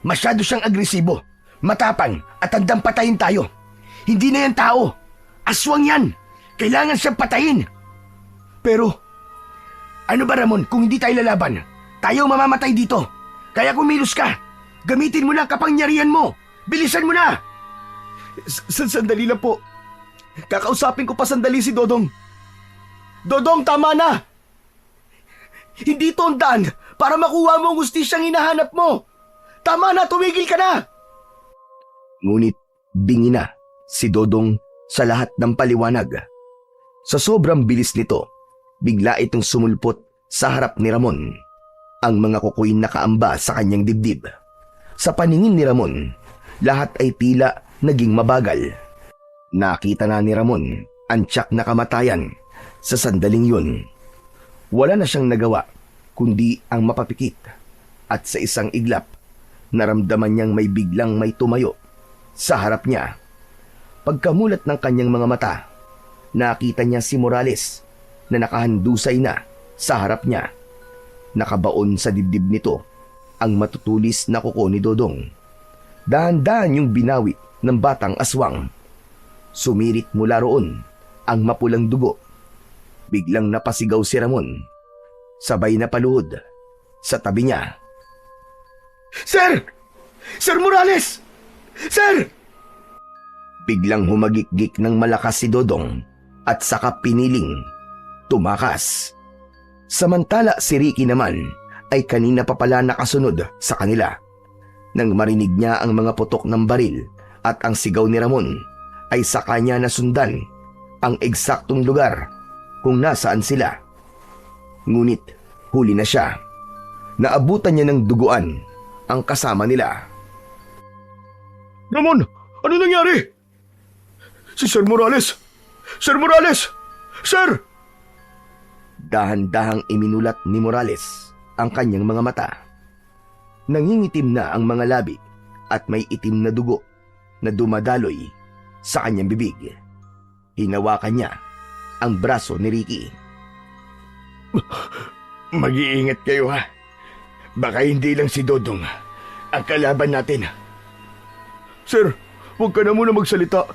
Masyado siyang agresibo, matapang at handang patayin tayo. Hindi na yan tao. Aswang yan. Kailangan siyang patayin. Pero, ano ba Ramon, kung hindi tayo lalaban, tayo mamamatay dito. Kaya kumilos ka. Gamitin mo na ang kapangyarihan mo. Bilisan mo na. sandali lang po. Kakausapin ko pa sandali si Dodong. Dodong, tama na! Hindi ito ang daan para makuha mo ang hustisyang hinahanap mo. Tama na, tumigil ka na! Ngunit bingi na si Dodong sa lahat ng paliwanag. Sa sobrang bilis nito, bigla itong sumulpot sa harap ni Ramon. Ang mga kukoy nakaamba sa kanyang dibdib. Sa paningin ni Ramon, lahat ay tila naging mabagal. Nakita na ni Ramon ang tiyak na kamatayan sa sandaling yun. Wala na siyang nagawa kundi ang mapapikit, at sa isang iglap, naramdaman niyang may tumayo sa harap niya. Pagkamulat ng kanyang mga mata, nakita niya si Morales na nakahandusay na sa harap niya. Nakabaon sa dibdib nito ang matutulis na kuko ni Dodong. Dahan-dahan yung binawi ng batang aswang. Sumirit mula roon ang mapulang dugo. Biglang napasigaw si Ramon. Sabay na paluhod sa tabi niya. Sir! Sir Morales! Sir! Biglang humagikgik ng malakas si Dodong at saka piniling tumakas. Samantala si Ricky naman ay kanina pa pala nakasunod sa kanila. Nang marinig niya ang mga putok ng baril at ang sigaw ni Ramon, ay saka niya nasundan ang eksaktong lugar kung nasaan sila. Ngunit huli na siya. Naabutan niya ng duguan ang kasama nila. Ramon, ano nangyari? Si Sir Morales! Sir Morales! Sir! Dahan-dahang iminulat ni Morales ang kanyang mga mata. Nangingitim na ang mga labi at may itim na dugo na dumadaloy sa kanyang bibig. Hinawakan niya ang braso ni Ricky. Mag-iingat kayo ha. Baka hindi lang si Dodong ang kalaban natin. Sir, huwag ka na muna magsalita.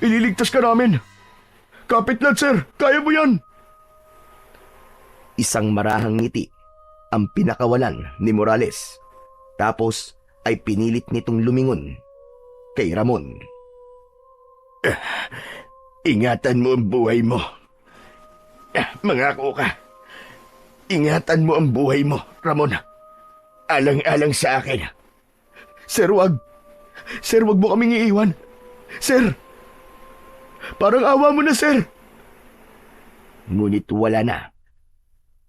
Ililigtas ka namin. Kapit lang, sir. Kaya mo yan. Isang marahang ngiti ang pinakawalan ni Morales. Tapos ay pinilit nitong lumingon kay Ramon. Ingatan mo ang buhay mo. Mangako ka. Ingatan mo ang buhay mo, Ramon. Alang-alang sa akin. Sir, wag. Sir, wag mo kaming iiwan. Sir, parang awa mo na, sir. Ngunit wala na.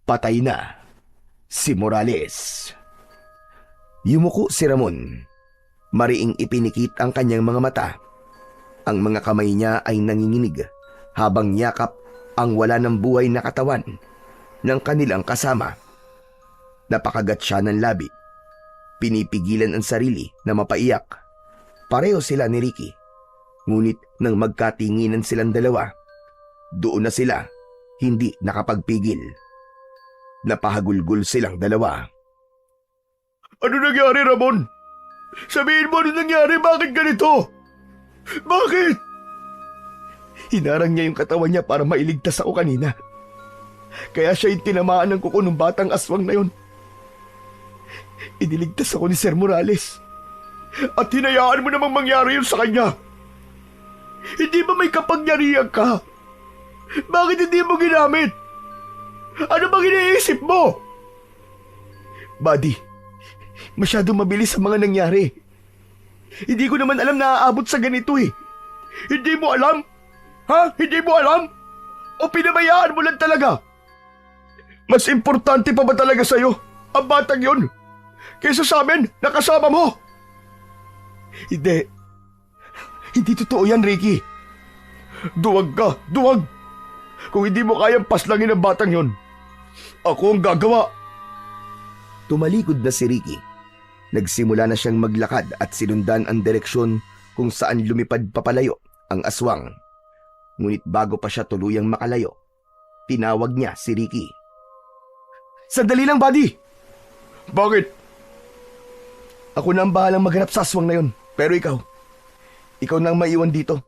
Patay na si Morales. Yumuko si Ramon. Mariing ipinikit ang kanyang mga mata. Ang mga kamay niya ay nanginginig habang yakap ang wala ng buhay na katawan ng kanilang kasama. Napakagat siya ng labi. Pinipigilan ang sarili na mapaiyak. Pareho sila ni Ricky. Ngunit nang magkatinginan silang dalawa, doon na sila hindi nakapagpigil. Napahagulgol silang dalawa. Ano nangyari, Ramon? Sabihin mo ano nangyari. Bakit ganito? Bakit? Hinarang niya yung katawan niya para mailigtas ako kanina. Kaya siya yung tinamaan ng kuko ng batang aswang na yun. Iniligtas ako ni Sir Morales. At hinayaan mo namang mangyari yun sa kanya. Hindi ba may kapangyarihan ka? Bakit hindi mo ginamit? Ano bang iniisip mo? Buddy, masyado mabilis ang mga nangyari. Hindi ko naman alam na aabot sa ganito eh. Hindi mo alam? Ha? Hindi mo alam? O pinabayaan mo lang talaga? Mas importante pa ba talaga sa'yo ang batang yun kaysa sa amin na kasama mo? Hindi. Hindi totoo yan, Ricky. Duwag ka, duwag. Kung hindi mo kayang paslangin ang batang yun, ako ang gagawa. Tumalikod na si Ricky. Nagsimula na siyang maglakad at sinundan ang direksyon kung saan lumipad papalayo ang aswang. Ngunit bago pa siya tuluyang makalayo, tinawag niya si Ricky. Sandali lang, buddy! Bakit? Ako na ang bahalang maghanap sa aswang na yun. Pero ikaw na ang maiwan dito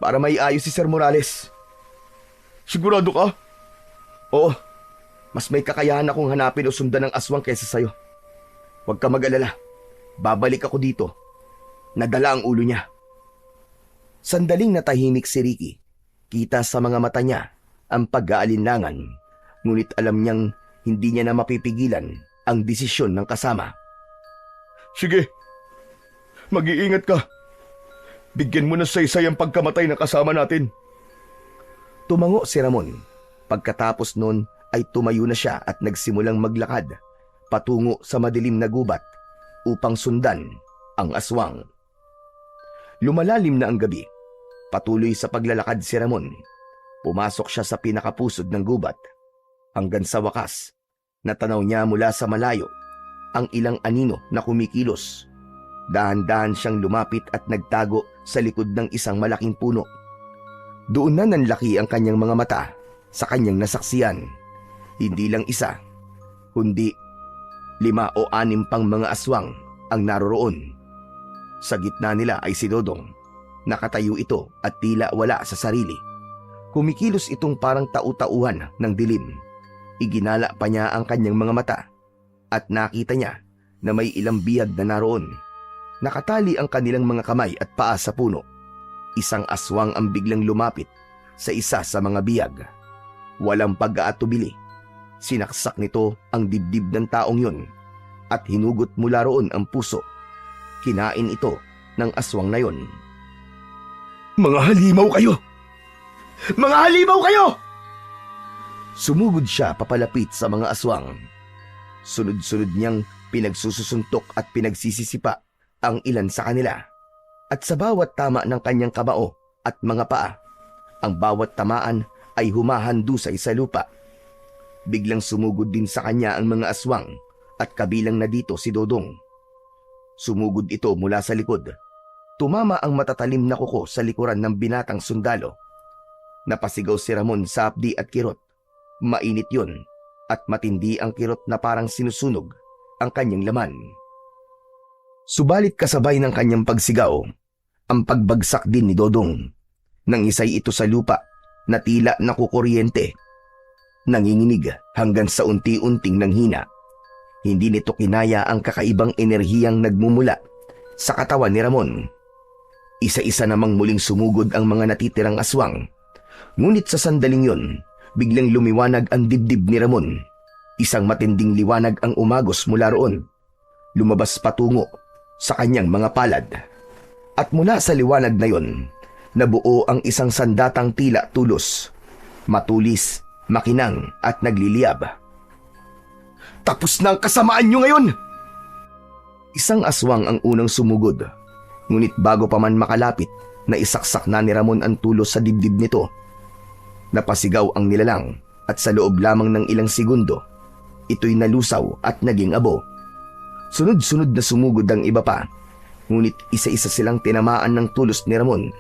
para maiayos si Sir Morales. Sigurado ka? Oo, mas may kakayahan akong hanapin o sundan ng aswang kaysa sa'yo. Huwag ka mag-alala. Babalik ako dito. Nadala ang ulo niya. Sandaling natahimik si Ricky. Kita sa mga mata niya ang pag-aalinlangan. Ngunit alam niyang hindi niya na mapipigilan ang desisyon ng kasama. Sige. Mag-iingat ka. Bigyan mo na saysay ang pagkamatay ng kasama natin. Tumango si Ramon. Pagkatapos nun ay tumayo na siya at nagsimulang maglakad patungo sa madilim na gubat upang sundan ang aswang. Lumalalim na ang gabi. Patuloy sa paglalakad si Ramon. Pumasok siya sa pinakapusod ng gubat. Hanggang sa wakas, natanaw niya mula sa malayo ang ilang anino na kumikilos. Dahan-dahan siyang lumapit at nagtago sa likod ng isang malaking puno. Doon na nanlaki ang kanyang mga mata sa kanyang nasaksiyan. Hindi lang isa, kundi 5 o 6 pang mga aswang ang naroroon. Sa gitna nila ay si Dodong. Nakatayo ito at tila wala sa sarili. Kumikilos itong parang tau-tauhan ng dilim. Iginala pa niya ang kanyang mga mata at nakita niya na may ilang biyag na naroon. Nakatali ang kanilang mga kamay at paa sa puno. isang aswang ang biglang lumapit sa isa sa mga biyag. Walang pag-aatubili, sinaksak nito ang dibdib ng taong yun at hinugot mula roon ang puso. Kinain ito ng aswang na yon. Mga halimaw kayo! Mga halimaw kayo! Sumugod siya papalapit sa mga aswang. Sunod-sunod niyang pinagsususuntok at pinagsisisipa ang ilan sa kanila. At sa bawat tama ng kanyang kamao at mga paa, ang bawat tamaan ay humahandusay sa lupa. Biglang sumugod din sa kanya ang mga aswang at kabilang na dito si Dodong. Sumugod ito mula sa likod. Tumama ang matatalim na kuko sa likuran ng binatang sundalo. Napasigaw si Ramon sa hapdi at kirot. Mainit yun at matindi ang kirot na parang sinusunog ang kanyang laman. Subalit kasabay ng kanyang pagsigaw, ang pagbagsak din ni Dodong. Nang isay ito sa lupa na tila nakukuryente. Nanginginig hanggang sa unti-unting nanghina. Hindi nito kinaya ang kakaibang enerhiyang nagmumula sa katawan ni Ramon. Isa-isa namang muling sumugod ang mga natitirang aswang. Ngunit sa sandaling yon, biglang lumiwanag ang dibdib ni Ramon. Isang matinding liwanag ang umagos mula roon. Lumabas patungo sa kanyang mga palad. At mula sa liwanag na yon, nabuo ang isang sandatang tila tulos, matulis, makinang at nagliliyab. Tapos na ang kasamaan nyo ngayon! Isang aswang ang unang sumugod, ngunit bago pa man makalapit, naisaksak na ni Ramon ang tulos sa dibdib nito. Napasigaw ang nilalang at sa loob lamang ng ilang segundo, ito'y nalusaw at naging abo. Sunod-sunod na sumugod ang iba pa, ngunit isa-isa silang tinamaan ng tulos ni Ramon.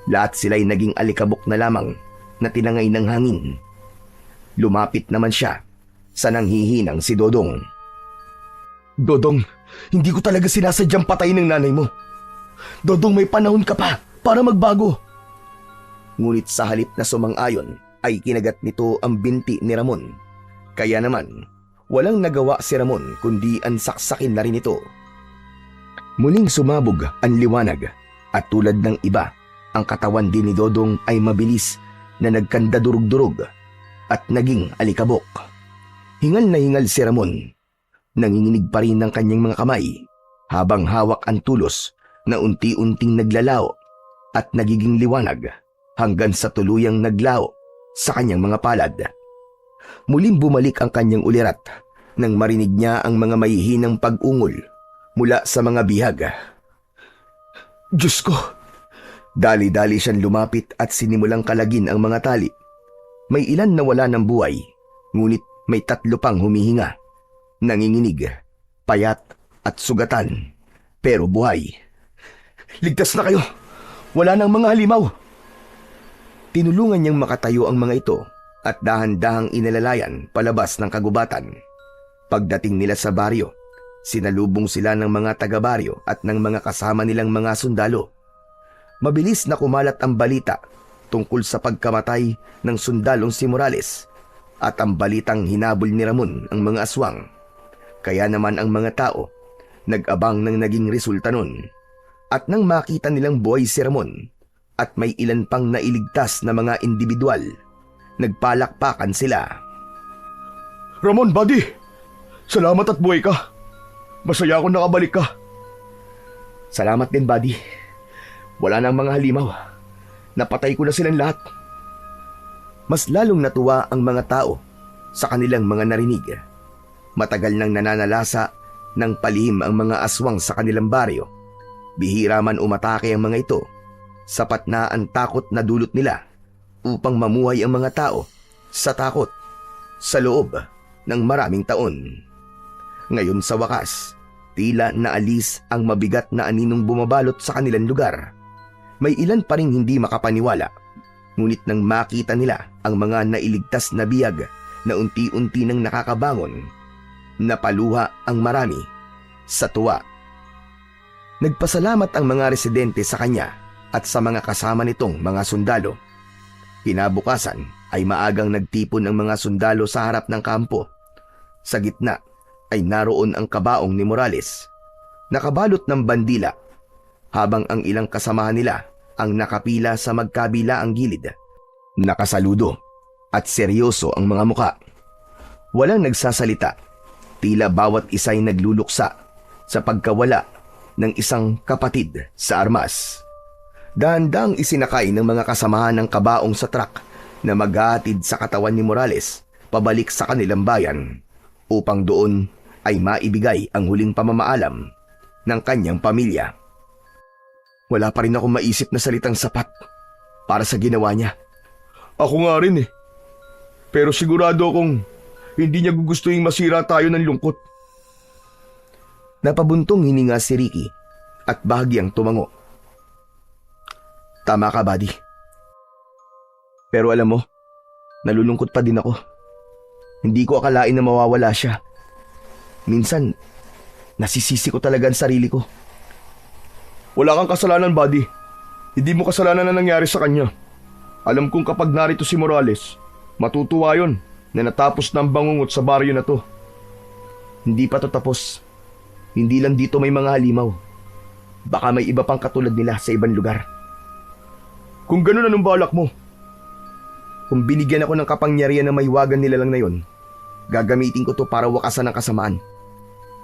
Lahat sila'y naging alikabok na lamang na tinangay ng hangin. Lumapit naman siya sa nanghihinang si Dodong. Dodong, hindi ko talaga sinasadyang patayin ng nanay mo. Dodong, may panahon ka pa para magbago. Ngunit sa halip na sumang-ayon ay kinagat nito ang binti ni Ramon. Kaya naman, walang nagawa si Ramon kundi ang saksakin na rin ito. Muling sumabog ang liwanag at tulad ng iba, ang katawan din ni Dodong ay mabilis na nagkandadurog-durog at naging alikabok. Hingal na hingal si Ramon. Nanginginig pa rin ng kanyang mga kamay habang hawak ang tulos na unti-unting naglalao at nagiging liwanag hanggang sa tuluyang naglao sa kanyang mga palad. Muling bumalik ang kanyang ulirat nang marinig niya ang mga mahihinang pag-ungol mula sa mga bihag. Diyos ko! Dali-dali siyang lumapit at sinimulang kalagin ang mga tali. May ilan na wala ng buhay, ngunit may 3 pang humihinga. Nanginginig, payat at sugatan, pero buhay. Ligtas na kayo! Wala nang mga halimaw! Tinulungan niyang makatayo ang mga ito at dahan-dahang inalalayan palabas ng kagubatan. Pagdating nila sa baryo, sinalubong sila ng mga taga-baryo at ng mga kasama nilang mga sundalo. Mabilis na kumalat ang balita tungkol sa pagkamatay ng sundalong si Morales at ang balitang hinabol ni Ramon ang mga aswang. Kaya naman ang mga tao nag-abang ng naging resulta nun. At nang makita nilang buhay si Ramon at may ilan pang nailigtas na mga individual, nagpalakpakan sila. Ramon, buddy! Salamat at buhay ka. Masaya akong nakabalik ka. Salamat din, buddy. Wala nang mga halimaw. Napatay ko na silang lahat. Mas lalong natuwa ang mga tao sa kanilang mga narinig. Matagal nang nananalasa ng palihim ang mga aswang sa kanilang baryo. Bihira man umatake ang mga ito. Sapat na ang takot na dulot nila upang mamuhay ang mga tao sa takot sa loob ng maraming taon. Ngayon sa wakas, tila naalis ang mabigat na aninong bumabalot sa kanilang lugar. May ilan pa ring hindi makapaniwala, ngunit nang makita nila ang mga nailigtas na biyag na unti-unti nang nakakabangon, napaluha ang marami sa tuwa. Nagpasalamat ang mga residente sa kanya at sa mga kasama nitong mga sundalo. Kinabukasan ay maagang nagtipon ang mga sundalo sa harap ng kampo. Sa gitna ay naroon ang kabaong ni Morales, nakabalot ng bandila, habang ang ilang kasamahan nila ang nakapila sa magkabila ang gilid. Nakasaludo at seryoso ang mga muka. Walang nagsasalita, tila bawat isa'y nagluluksa sa pagkawala ng isang kapatid sa armas. Dahan-dahang isinakay ng mga kasamahan ng kabaong sa truck na maghahatid sa katawan ni Morales pabalik sa kanilang bayan upang doon ay maibigay ang huling pamamaalam ng kanyang pamilya. Wala pa rin akong maisip na salitang sapat para sa ginawa niya. Ako nga rin eh. Pero sigurado akong hindi niya gugustuhin masira tayo ng lungkot. Napabuntong hininga si Ricky at bahagyang tumango. Tama ka, buddy. Pero alam mo, nalulungkot pa din ako. Hindi ko akalain na mawawala siya. Minsan, nasisisi ko talaga ang sarili ko. Wala kang kasalanan, buddy. Hindi mo kasalanan na nangyari sa kanya. Alam kong kapag narito si Morales, matutuwa yon na natapos na ang bangungot sa baryo na to. Hindi pa to tapos. Hindi lang dito may mga halimaw. Baka may iba pang katulad nila sa ibang lugar. Kung ganun, anong balak mo? Kung binigyan ako ng kapangyarihan na mahiwagan nila lang na yon, gagamitin ko to para wakasan ang kasamaan.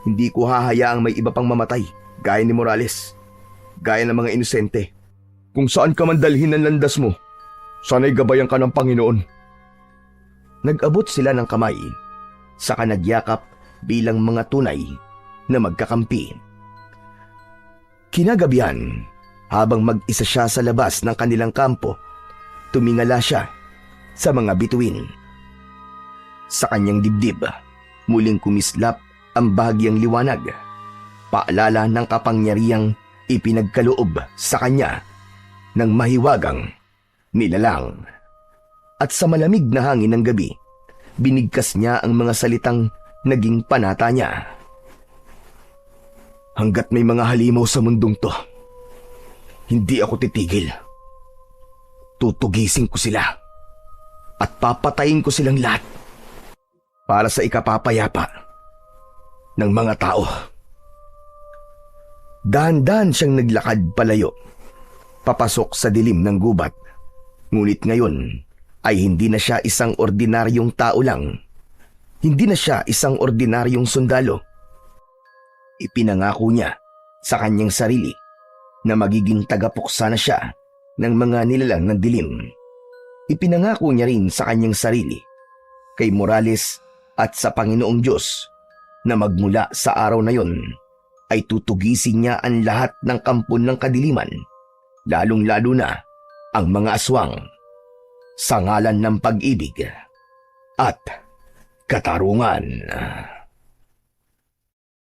Hindi ko hahayaang may iba pang mamatay, gaya ni Morales. Gaya ng mga inosente. Kung saan ka man dalhin ang landas mo, sana'y gabayan ka ng Panginoon. Nag-abot sila ng kamay, saka nagyakap bilang mga tunay na magkakampi. Kinagabihan, habang mag-isa siya sa labas ng kanilang kampo, tumingala siya sa mga bituin. Sa kanyang dibdib, muling kumislap ang bahagyang liwanag, paalala ng kapangyarihang ipinagkaloob sa kanya ng mahiwagang nilalang. At sa malamig na hangin ng gabi, binigkas niya ang mga salitang naging panata niya. Hanggat may mga halimaw sa mundong to, hindi ako titigil. Tutugisin ko sila at papatayin ko silang lahat para sa ikapapayapa ng mga tao. Dahan-dahan siyang naglakad palayo, papasok sa dilim ng gubat. Ngunit ngayon ay hindi na siya isang ordinaryong tao lang. Hindi na siya isang ordinaryong sundalo. Ipinangako niya sa kanyang sarili na magiging tagapuksa na siya ng mga nilalang ng dilim. Ipinangako niya rin sa kanyang sarili, kay Morales at sa Panginoong Diyos, na magmula sa araw na yon ay tutugisin niya ang lahat ng kampon ng kadiliman, lalong-lalo na ang mga aswang, sa ngalan ng pag-ibig at katarungan.